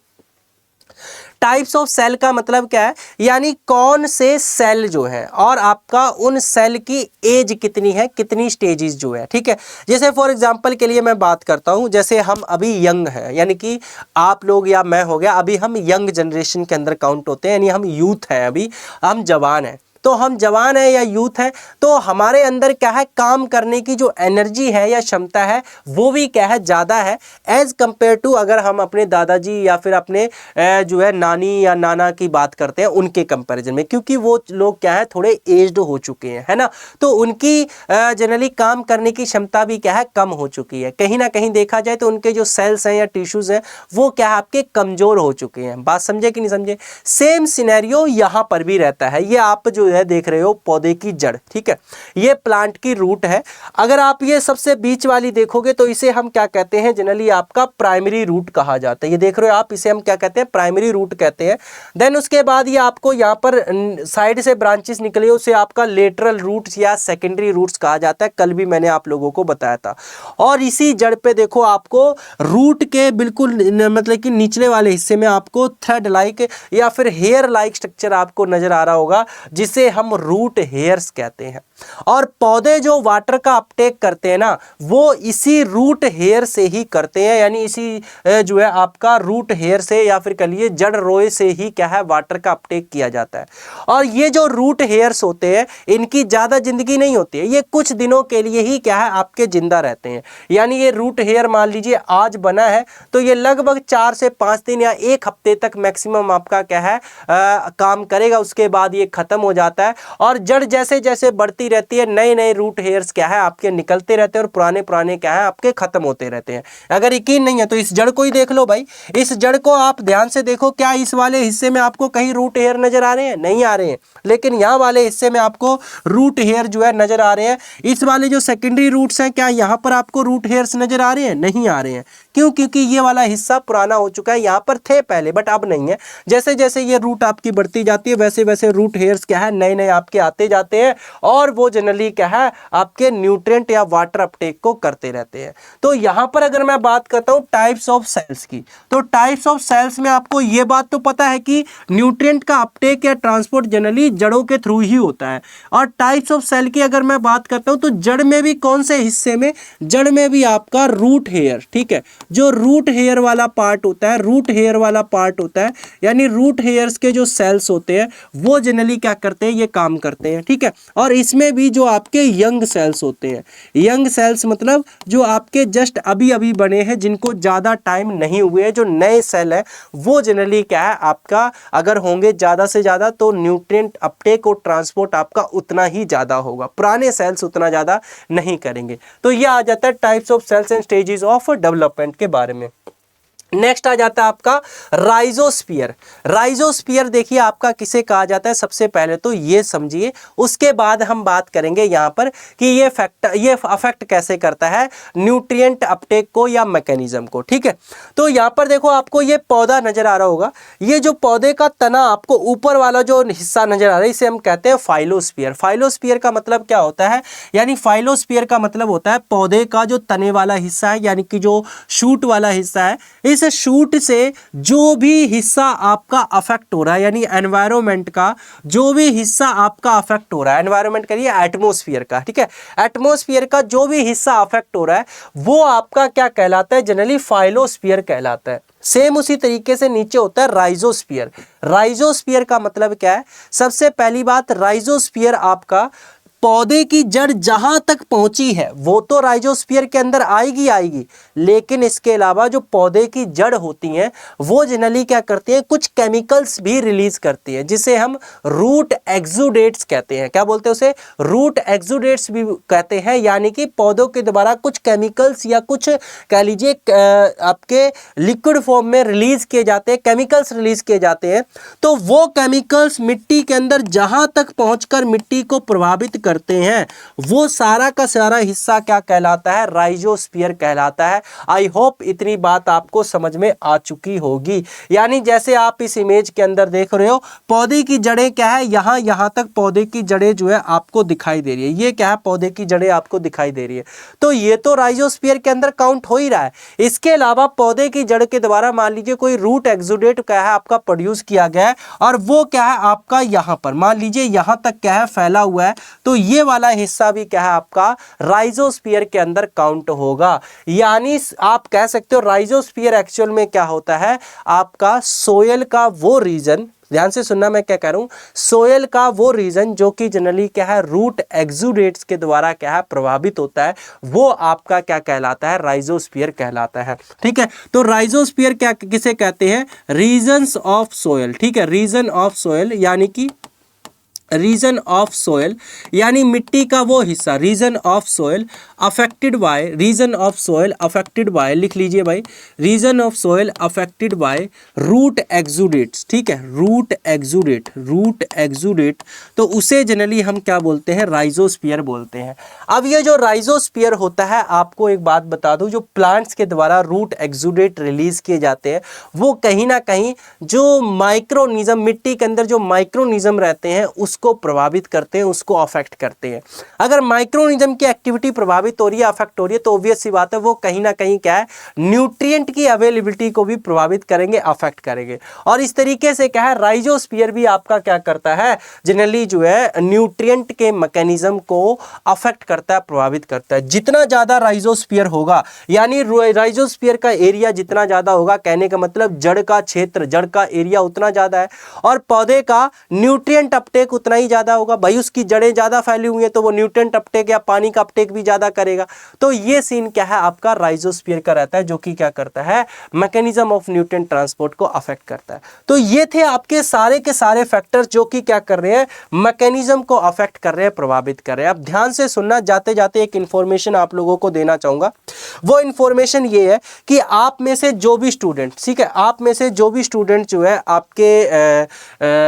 टाइप्स ऑफ सेल का मतलब क्या है, यानी कौन से सेल जो है और आपका उन सेल की एज कितनी है, कितनी स्टेजेस जो है। ठीक है, जैसे फॉर एग्जांपल के लिए मैं बात करता हूं, जैसे हम अभी यंग हैं, यानी कि आप लोग या मैं हो गया, अभी हम यंग जनरेशन के अंदर काउंट होते हैं, यानी हम यूथ हैं, अभी हम जवान हैं। तो हम जवान हैं या यूथ हैं, तो हमारे अंदर क्या है, काम करने की जो एनर्जी है या क्षमता है वो भी क्या है, ज़्यादा है एज कंपेयर टू अगर हम अपने दादाजी या फिर अपने जो है नानी या नाना की बात करते हैं उनके कंपैरिजन में, क्योंकि वो लोग क्या है थोड़े एज्ड हो चुके हैं, है ना। तो उनकी जनरली काम करने की क्षमता भी क्या है, कम हो चुकी है। कहीं ना कहीं देखा जाए तो उनके जो सेल्स हैं या टिश्यूज हैं वो क्या है, आपके कमजोर हो चुके हैं। बात समझे कि नहीं समझे। सेम सिनेरियो यहाँ पर भी रहता है। ये आप जो है देख रहे हो पौधे की जड़, ठीक है, ये प्लांट की रूट है। अगर आप ये सबसे बीच वाली देखोगे तो इसे हम क्या कहते हैं, जनरली आपका प्राइमरी रूट कहा जाता है। ये देख रहे हो आप, इसे हम क्या कहते हैं, प्राइमरी रूट कहते हैं। देन उसके बाद ये आपको यहाँ पर साइड से ब्रांचेस निकले, उसे आपका लेटरल रूट्स या सेकेंडरी रूट्स कहा जाता है। कल भी मैंने आप लोगों को बताया था। और इसी जड़ पे देखो आपको रूट के बिल्कुल मतलब कि निचले वाले हिस्से में आपको थ्रेड लाइक या फिर हेयर लाइक स्ट्रक्चर आपको नजर आ रहा होगा, जिसे हम रूट हेयर्स कहते हैं। और पौधे जो वाटर का अपटेक करते हैं ना, वो इसी रूट हेयर से ही करते हैं, यानी इसी जो है आपका रूट हेयर से या फिर कहिए जड़ रोए से ही क्या है, वाटर का अपटेक किया जाता है। और ये जो रूट हेयर्स होते हैं इनकी ज़्यादा जिंदगी नहीं होती है, ये कुछ दिनों के लिए ही क्या है आपके जिंदा रहते हैं। यानी ये रूट हेयर मान लीजिए आज बना है तो ये लगभग 4 से 5 दिन या 1 हफ्ते तक मैक्सिमम आपका क्या है काम करेगा, उसके बाद ये खत्म हो जाता है। और जड़ जैसे जैसे बढ़ती रहती है, नए नए रूट हेयर्स क्या है आपके निकलते रहते हैं और पुराने पुराने क्या है आपके खत्म होते रहते हैं। अगर यकीन नहीं है तो इस जड़ को ही देख लो भाई, इस जड़ को आप ध्यान से देखो, क्या इस वाले हिस्से में आपको कहीं रूट हेयर नजर आ रहे हैं? नहीं आ रहे हैं। लेकिन यहाँ वाले हिस्से में आपको रूट हेयर जो है नजर आ रहे हैं। इस वाले जो सेकेंडरी रूट्स हैं, क्या यहाँ पर आपको रूट हेयर्स नजर आ रहे हैं? नहीं आ रहे हैं। क्यों? क्योंकि ये वाला हिस्सा पुराना हो चुका है, यहाँ पर थे पहले बट अब नहीं है। जैसे जैसे ये रूट आपकी बढ़ती जाती है वैसे वैसे रूट हेयर्स क्या है नए नए आपके आते जाते हैं, और वो जनरली क्या है आपके न्यूट्रिएंट या वाटर अपटेक को करते रहते हैं। तो यहाँ पर अगर मैं बात करता हूँ टाइप्स ऑफ सेल्स की, तो टाइप्स ऑफ सेल्स में आपको ये बात तो पता है कि न्यूट्रिएंट का अपटेक या ट्रांसपोर्ट जनरली जड़ों के थ्रू ही होता है। और टाइप्स ऑफ सेल की अगर मैं बात करता हूँ तो जड़ में भी कौन से हिस्से में, जड़ में भी आपका रूट हेयर, ठीक है, जो रूट हेयर वाला पार्ट होता है, रूट हेयर वाला पार्ट होता है, यानी रूट हेयर्स के जो सेल्स होते हैं वो जनरली क्या करते हैं, ये काम करते हैं, ठीक है। और इसमें भी जो आपके यंग सेल्स होते हैं, यंग सेल्स मतलब जो आपके जस्ट अभी अभी बने हैं, जिनको ज़्यादा टाइम नहीं हुए हैं, जो नए सेल है वो जनरली क्या है आपका अगर होंगे ज़्यादा से ज़्यादा तो न्यूट्रिएंट अपटेक और ट्रांसपोर्ट आपका उतना ही ज़्यादा होगा, पुराने सेल्स उतना ज़्यादा नहीं करेंगे। तो ये आ जाता है types of cells and stages of development के बारे में। नेक्स्ट आ जाता है आपका राइजोस्फीयर। राइजोस्फीयर देखिए आपका किसे कहा जाता है, सबसे पहले तो ये समझिए, उसके बाद हम बात करेंगे यहाँ पर कि ये अफेक्ट कैसे करता है न्यूट्रिएंट अपटेक को या मैकेनिज्म को, ठीक है। तो यहाँ पर देखो आपको ये पौधा नजर आ रहा होगा, ये जो पौधे का तना आपको ऊपर वाला जो हिस्सा नजर आ रहा है इसे हम कहते हैं फाइलोस्फीयर। फाइलोस्फीयर का मतलब क्या होता है, यानी फाइलोस्फीयर का मतलब होता है पौधे का जो तने वाला हिस्सा है, यानी कि जो शूट वाला हिस्सा है, इस शूट से जो भी हिस्सा आपका अफेक्ट हो रहा है, यानी एनवायरनमेंट का जो भी हिस्सा आपका अफेक्ट हो रहा है, एनवायरनमेंट करिए एटमॉस्फेयर का, ठीक है, एटमॉस्फेयर का जो भी हिस्सा अफेक्ट हो रहा है वो आपका क्या कहलाता है, जनरली फाइलोस्फीयर कहलाता है। सेम उसी तरीके से नीचे होता है राइजोस्फीयर। राइजोस्फीयर का मतलब क्या है, सबसे पहली बात राइजोस्फीयर आपका पौधे की जड़ जहां तक पहुंची है वो तो राइजोस्फीयर के अंदर आएगी, लेकिन इसके अलावा जो पौधे की जड़ होती हैं वो जनरली क्या करती हैं, कुछ केमिकल्स भी रिलीज करती हैं, जिसे हम रूट एक्सुडेट्स कहते हैं। क्या बोलते हैं उसे? रूट एक्सुडेट्स भी कहते हैं, यानी कि पौधों के द्वारा कुछ केमिकल्स या कुछ कह लीजिए आपके लिक्विड फॉर्म में रिलीज किए जाते हैं, केमिकल्स रिलीज किए जाते हैं। तो वो केमिकल्स मिट्टी के अंदर जहां तक पहुंचकर मिट्टी को प्रभावित करते हैं वो सारा का सारा हिस्सा क्या कहलाता है, राइजोस्फीयर कहलाता है। आई होप इतनी बात आपको समझ में आ चुकी होगी। यानी जैसे आप इस इमेज के अंदर देख रहे हो पौधे की जड़ें क्या है, यहां तक पौधे की जड़ें जो है आपको दिखाई दे रही है, ये क्या है पौधे की जड़ें आपको दिखाई दे रही है। तो ये तो राइजोस्फीयर के अंदर काउंट हो ही रहा है। इसके अलावा पौधे की जड़ के द्वारा मान लीजिए कोई रूट एक्सुडेट क्या है आपका प्रोड्यूस किया गया है, और वो क्या है आपका यहां पर मान लीजिए यहां तक क्या है फैला हुआ है, तो ये वाला हिस्सा भी क्या है आपका राइजोस्फीयर के अंदर काउंट होगा। यानी आप कह सकते हो राइजोस्फीयर एक्चुअल में क्या होता है, आपका सोयल का वो रीजन, ध्यान से सुनना मैं क्या कह रहा हूं, सोयल का वो रीजन जो कि जनरली क्या है रूट एक्सुडेट्स के द्वारा क्या है प्रभावित होता है, वो आपका क्या कहलाता है, राइजोस्फीयर कहलाता है। ठीक है, तो राइजोस्फीयर क्या किसे कहते हैं, रीजन्स ऑफ सोयल। ठीक है, रीजन ऑफ सोयल यानी कि रीजन ऑफ सोयल यानी मिट्टी का वो हिस्सा, region of soil affected by, region of soil affected by, लिख लीजिए भाई, region of soil affected by root exudates. ठीक है, रूट एक्सुडेट, रूट एक्सुडेट, तो उसे जनरली हम क्या बोलते हैं, राइजोस्फीयर बोलते हैं। अब ये जो राइजोस्फीयर होता है, आपको एक बात बता दूं, जो प्लांट्स के द्वारा रूट एक्सुडेट रिलीज किए जाते हैं वो कहीं ना कहीं जो माइक्रोनिज्म, मिट्टी के अंदर जो माइक्रोनिज्म रहते हैं उसको प्रभावित करते हैं, उसको अफेक्ट करते हैं। अगर माइक्रोनिज्म की एक्टिविटी प्रभावित हो रही है, अफेक्ट हो रही है, तो ऑब्वियस सी बात है वो कहीं ना कहीं क्या है, न्यूट्रिएंट की अवेलेबिलिटी को भी प्रभावित करेंगे, अफेक्ट करेंगे। और इस तरीके से क्या है, राइजोस्फीयर भी आपका क्या करता है, जनरली जो है न्यूट्रिएंट के मैकेनिज्म को अफेक्ट करता है, प्रभावित करता है। जितना ज्यादा राइजोस्फीयर होगा, यानी राइजोस्फीयर का एरिया जितना ज्यादा होगा, कहने का मतलब जड़ का क्षेत्र, जड़ का एरिया उतना ज्यादा है, और पौधे का न्यूट्रिएंट अपटेक उतना ही ज्यादा होगा। भाई उसकी जड़ें ज्यादा फैली हुई है तो वो न्यूट्रिएंट अपटेक या पानी का अपटेक भी ज्यादा करेगा। तो ये सीन क्या है आपका राइजोस्फीयर का रहता है, जो कि क्या करता है, मैकेनिज्म ऑफ न्यूट्रिएंट ट्रांसपोर्ट को अफेक्ट करता है। तो ये थे आपके सारे के सारे फैक्टर्स जो कि क्या कर रहे हैं, मैकेनिज्म को अफेक्ट कर रहे हैं, प्रभावित कर रहे हैं। अब ध्यान से सुनना, जाते जाते एक इंफॉर्मेशन आप लोगों को देना चाहूंगा। वो इंफॉर्मेशन ये है कि आप में से जो भी स्टूडेंट, ठीक है, आप में से जो भी स्टूडेंट जो है आपके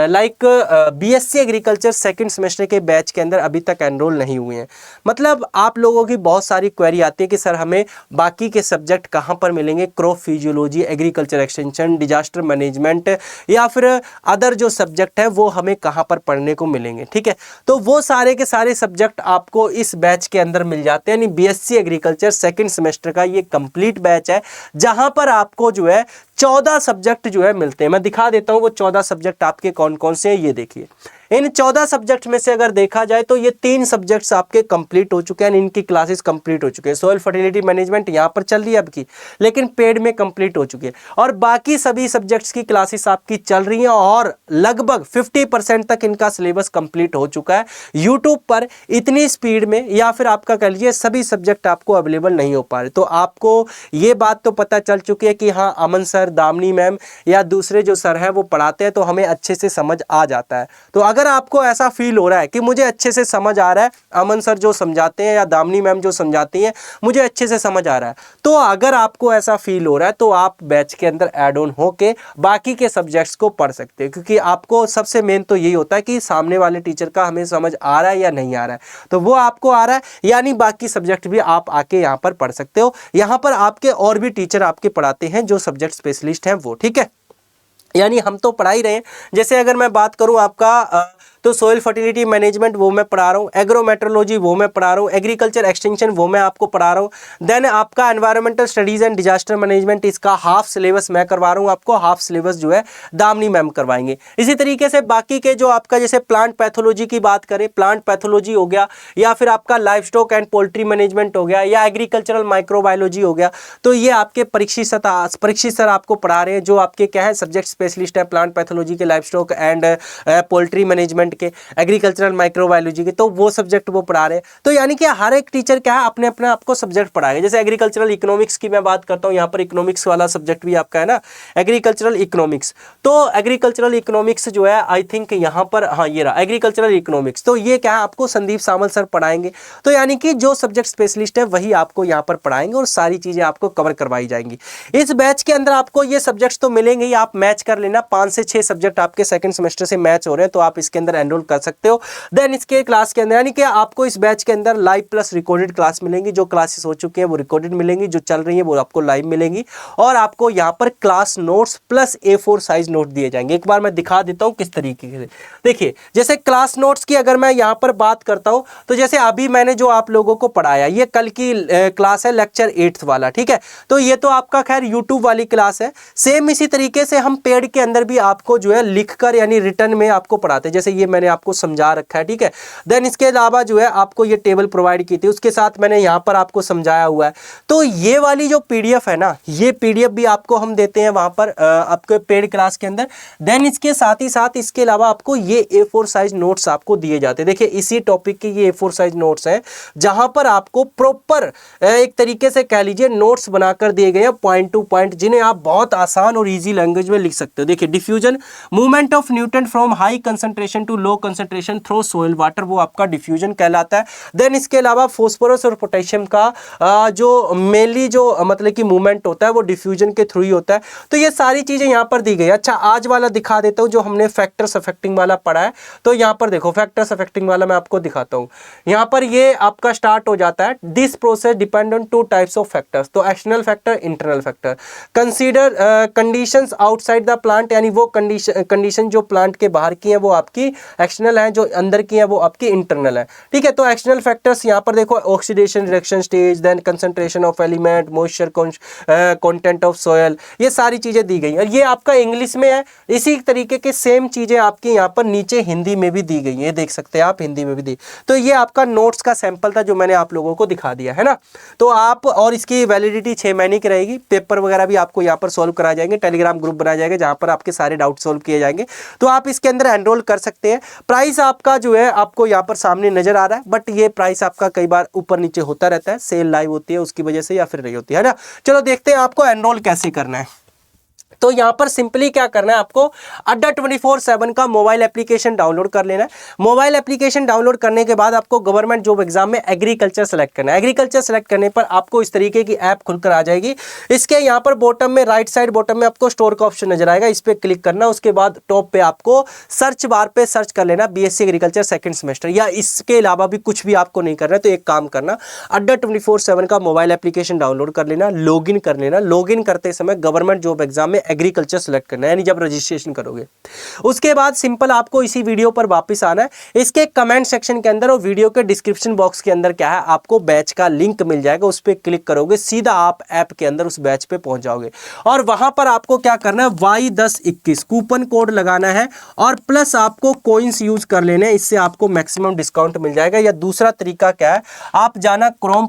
like BSc agriculture second semester के बैच के अंदर अभी तक एनरोल नहीं हुए हैं, मतलब आप लोगों की बहुत सारी क्वेरी आती है कि सर हमें बाकी के सब्जेक्ट कहाँ पर मिलेंगे, crop physiology, agriculture extension, disaster management या फिर अदर जो सब्जेक्ट है वो हमें कहाँ पर पढ़ने को मिलेंगे। ठीक है, तो वो सारे के सारे सब्जेक्ट आपको इस बैच के अंदर मिल जाते हैं। यानी बीएससी एग्रीकल्चर सेकंड सेमेस्टर का ये कंप्लीट बैच है, जहां पर आपको जो है 14 सब्जेक्ट जो है मिलते हैं। मैं दिखा देता हूं वो 14 सब्जेक्ट आपके कौन कौन से हैं, ये देखिए। इन 14 सब्जेक्ट में से अगर देखा जाए तो ये 3 सब्जेक्ट्स आपके कंप्लीट हो चुके हैं, इनकी क्लासेस कंप्लीट हो चुके हैं। सोइल फर्टिलिटी मैनेजमेंट यहाँ पर चल रही है अब की, लेकिन पेड में कंप्लीट हो चुकी है, और बाकी सभी सब्जेक्ट्स की क्लासेस आपकी चल रही हैं, और लगभग 50% तक इनका सिलेबस कंप्लीट हो चुका है। यूट्यूब पर इतनी स्पीड में या फिर आपका कह लीजिए सभी सब्जेक्ट आपको अवेलेबल नहीं हो पा रहे। तो आपको ये बात तो पता चल चुकी है कि हाँ, अमन सर, दामिनी मैम या दूसरे जो सर हैं वो पढ़ाते हैं तो हमें अच्छे से समझ आ जाता है। तो अगर आपको ऐसा फील हो रहा है कि मुझे अच्छे से समझ आ रहा है, अमन सर जो समझाते हैं या दामिनी मैम जो समझाती हैं मुझे अच्छे से समझ आ रहा है, तो अगर आपको ऐसा फील हो रहा है तो आप बैच के अंदर ऐड ऑन होके बाकी के सब्जेक्ट्स को पढ़ सकते हैं। क्योंकि आपको सबसे मेन तो यही होता है कि सामने वाले टीचर का हमें समझ आ रहा है या नहीं आ रहा है, तो वो आपको आ रहा है, यानी बाकी सब्जेक्ट भी आप आके यहाँ पर पढ़ सकते हो। यहाँ पर आपके और भी टीचर आपके पढ़ाते हैं जो सब्जेक्ट स्पेशलिस्ट हैं वो। ठीक है, यानी हम तो पढ़ा ही रहे हैं। जैसे अगर मैं बात करूं आपका तो सोइल फर्टिलिटी मैनेजमेंट वो मैं पढ़ा रहा हूँ, एग्रोमेट्रोलॉजी वो मैं पढ़ा रहा हूँ, एग्रीकल्चर एक्सटेंशन वो मैं आपको पढ़ा रहा हूँ। देन आपका environmental studies and disaster management, इसका हाफ सिलेबस मैं करवा रहा हूँ आपको, हाफ सिलेबस जो है दामिनी मैम करवाएंगे। इसी तरीके से बाकी के जो आपका जैसे प्लांट पैथोलॉजी की बात करें, प्लांट पैथोलॉजी हो गया, या फिर आपका life stock and poultry management हो गया, या एग्रीकल्चरल माइक्रोबायोलॉजी हो गया, तो ये आपके परीक्षित सर आपको पढ़ा रहे हैं, जो आपके क्या है सब्जेक्ट स्पेशलिस्ट है प्लांट पैथोलॉजी के, life stock and poultry management के, एग्रीकल्चरल माइक्रोबायोलॉजी के, तो वो सब्जेक्ट वो पढ़ा रहे हैं। तो यानी कि हर एक टीचर क्या है अपने अपने आपको सब्जेक्ट पढ़ाएंगे। जैसे एग्रीकल्चरल इकोनॉमिक्स की मैं बात करता हूँ, यहाँ पर इकोनॉमिक्स वाला सब्जेक्ट भी आपका है ना, एग्रीकल्चरल इकोनॉमिक्स। तो एग्रीकल्चरल इकोनॉमिक्स जो है आई थिंक यहाँ पर, हाँ ये रहा एग्रीकल्चरल इकोनॉमिक्स, तो ये क्या है आपको संदीप सामल सर पढ़ाएंगे। तो यानी कि जो सब्जेक्ट स्पेशलिस्ट है वही आपको यहाँ पर पढ़ाएंगे और सारी चीजें आपको कवर करवाई जाएंगी। इस बैच के अंदर आपको ये सब्जेक्ट्स तो मिलेंगे ही, आप मैच कर लेना, 5 से 6 सब्जेक्ट आपके सेकंड सेमेस्टर से मैच हो रहे हैं, तो आप इसके अंदर एनरोल कर सकते हो। देन इसके क्लास के अंदर यानी कि आपको इस बैच के अंदर लाइव प्लस रिकॉर्डेड क्लास मिलेंगी, जो क्लासेस हो चुकी हैं वो रिकॉर्डेड मिलेंगी, जो चल रही है वो आपको लाइव मिलेंगी, और आपको यहाँ पर class notes plus A4 size note दिए जाएंगे। एक बार मैं दिखा देता हूँ किस तरीके से। देखिए जैसे क्लास नोट्स की अगर मैं यहाँ पर बात करता हूँ, तो जैसे अभी मैंने जो आप लोगों को पढ़ाया, ये कल की क्लास है लेक्चर 8th वाला, ठीक है। तो ये तो आपका खैर यूट्यूब वाली क्लास है। सेम इसी तरीके से हम पेड के अंदर भी आपको जो है लिखकर यानी रिटर्न में आपको पढ़ाते हैं। जैसे ये मैंने आपको समझा रखा है, ठीक है। देन इसके अलावा जो है आपको ये टेबल प्रोवाइड की थी, उसके साथ मैंने यहाँ पर आपको समझाया हुआ है। तो ये वाली जो पीडीएफ है ना, ये पीडीएफ भी आपको हम देते हैं वहाँ पर आपके पेड क्लास के अंदर। देन इसके साथ ही साथ इसके अलावा आपको ये A4 साइज नोट्स आपको दिए जाते हैं। देखिए इसी टॉपिक के ये A4 साइज नोट्स हैं, जहां पर आपको प्रॉपर एक तरीके से कह लीजिए नोट्स बनाकर दिए गए हैं पॉइंट टू पॉइंट, जिन्हें आप बहुत आसान और इजी लैंग्वेज में लिख सकते हो। देखिए diffusion, movement of nutrient from high concentration to low concentration through soil water, वो आपका डिफ्यूजन कहलाता है। देन इसके अलावा फॉस्फोरस और पोटेशियम का जो मेनली जो मतलब कि मूवमेंट होता है वो डिफ्यूजन के थ्रू ही होता है। तो ये सारी चीजें यहाँ पर दी गई। अच्छा आज वाला दिखा देता हूँ, जो हमने फैक्टर्स अफेक्टिंग वाला पढ़ा है। तो यहाँ पर देखो फैक्टर्स अफेक्टिंग वाला मैं आपको दिखाता हूँ। यहाँ पर ये आपका स्टार्ट हो जाता है, this process depend on two types of factors. तो external factor, internal factor. Consider conditions outside the plant, यानी वो कंडीशन जो प्लांट के बाहर की है वो आपकी एक्सटर्नल है, जो अंदर की है वो आपकी इंटरनल है, ठीक है। तो एक्सटर्नल फैक्टर्स यहाँ पर देखो, oxidation reaction stage, then concentration of element, moisture content of soil, ये सारी चीजें दी गई। और ये आपका इंग्लिश में है। इसी तरीके के सेम चीजें आपकी यहाँ पर नीचे हिंदी में भी दी गई है, देख सकते हैं आप, हिंदी में भी दी। तो ये आपका नोट्स का सैंपल था जो मैंने आप लोगों को दिखा दिया है ना। तो आप, और इसकी वैलिडिटी 6 महीने की रहेगी। पेपर वगैरह भी आपको यहाँ पर सॉल्व कराए जाएंगे, टेलीग्राम ग्रुप बनाया जाएगा जहाँ पर आपके सारे डाउट सॉल्व किए जाएंगे। तो आप इसके अंदर एनरोल कर सकते हैं। प्राइस आपका जो है आपको यहाँ पर सामने नजर आ रहा है, बट ये प्राइस आपका कई बार ऊपर नीचे होता रहता है, सेल लाइव होती है उसकी वजह से या फिर नहीं होती है ना। चलो देखते हैं आपको एनरोल कैसे करना है। तो यहाँ पर सिंपली क्या करना है, आपको अड्डा 24/7 का मोबाइल एप्लीकेशन डाउनलोड कर लेना है। मोबाइल एप्लीकेशन डाउनलोड करने के बाद आपको गवर्नमेंट जॉब एग्जाम में एग्रीकल्चर सेलेक्ट करना है। एग्रीकल्चर सेलेक्ट करने पर आपको इस तरीके की ऐप खुलकर आ जाएगी। इसके यहाँ पर बॉटम में, राइट साइड बॉटम में आपको स्टोर का ऑप्शन नजर आएगा, इस पर क्लिक करना। उसके बाद टॉप पे आपको सर्च बार पे सर्च कर लेना BSc एग्रीकल्चर सेकंड सेमेस्टर, या इसके अलावा भी कुछ भी आपको नहीं करना है। तो एक काम करना, अड्डा 24/7 का मोबाइल एप्लीकेशन डाउनलोड कर लेना, लॉगिन कर लेना। लॉगिन करते समय गवर्नमेंट जॉब एग्जाम में एग्रीकल्चर सेलेक्ट करना है, यानी जब रजिस्ट्रेशन करोगे। उसके बाद सिंपल आपको इसी वीडियो पर वापस आना है। इसके कमेंट सेक्शन के अंदर और वीडियो के डिस्क्रिप्शन बॉक्स के अंदर क्या है, आपको बैच का लिंक मिल जाएगा, उस पर क्लिक करोगे, सीधा आप ऐप के अंदर उस बैच पे पहुंच जाओगे। और वहां पर आपको क्या करना है, Y1021 कूपन कोड लगाना है और प्लस आपको कॉइन्स यूज कर लेने हैं, इससे आपको मैक्सिमम डिस्काउंट मिल जाएगा। या दूसरा तरीका क्या है, आप जाना क्रोम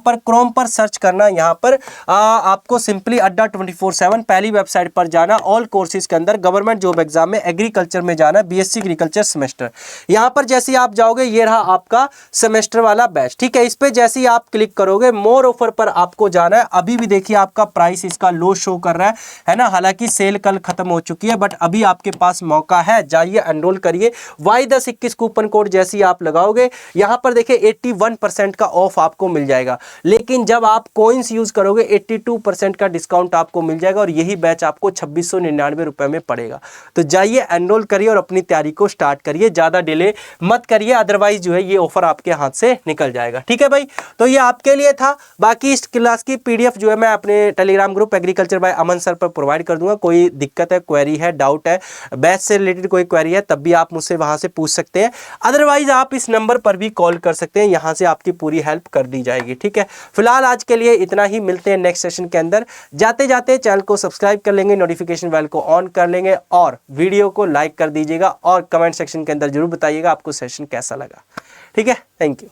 पर सर्च करना, यहां पर आपको सिंपली अड्डा 24/7 पहली वेबसाइट पर जाना, ऑल कोर्सेज के अंदर गवर्नमेंट जॉब एग्जाम में एग्रीकल्चर में जाना, BSc एग्रीकल्चर सेमेस्टर। यहां पर जैसे ही आप जाओगे, ये रहा आपका सेमेस्टर वाला बैच, ठीक है। इस पे जैसे ही आप क्लिक करोगे, मोर ऑफर पर आपको जाना है। अभी भी देखिए आपका प्राइस इसका लो शो कर रहा है ना, हालांकि सेल कल खत्म हो चुकी है, बट अभी आपके पास मौका है, जाइए एनरोल करिए। Y1021 कूपन कोड जैसे ही आप लगाओगे, यहां पर देखिए 81% का ऑफ आपको मिल जाएगा। लेकिन जब आप कॉइन्स यूज करोगे 82% का डिस्काउंट आपको मिल जाएगा, और यही बैच आपको 2699 रुपए में पड़ेगा। तो जाइए एनरोल करिए और अपनी तैयारी को स्टार्ट करिए, ज्यादा डिले मत करिए, अदरवाइज जो है ये ऑफर आपके हाथ से निकल जाएगा, ठीक है भाई। तो ये आपके लिए था। बाकी इस क्लास की PDF जो है मैं अपने Telegram group agriculture by Aman sir पर प्रोवाइड कर दूंगा। कोई दिक्कत है, क्वेरी है, डाउट है, बैच से रिलेटेड कोई क्वेरी है, तब भी आप मुझसे वहां से पूछ सकते हैं। अदरवाइज आप इस नंबर पर भी कॉल कर सकते हैं, यहां से आपकी पूरी हेल्प कर दी जाएगी, ठीक है। फिलहाल आज के लिए इतना ही, मिलते हैं नेक्स्ट सेशन के अंदर। जाते जाते चैनल को सब्सक्राइब कर लेंगे, नोटिफिकेशन बेल को ऑन कर लेंगे और वीडियो को लाइक कर दीजिएगा, और कमेंट सेक्शन के अंदर जरूर बताइएगा आपको सेशन कैसा लगा, ठीक है। Thank you.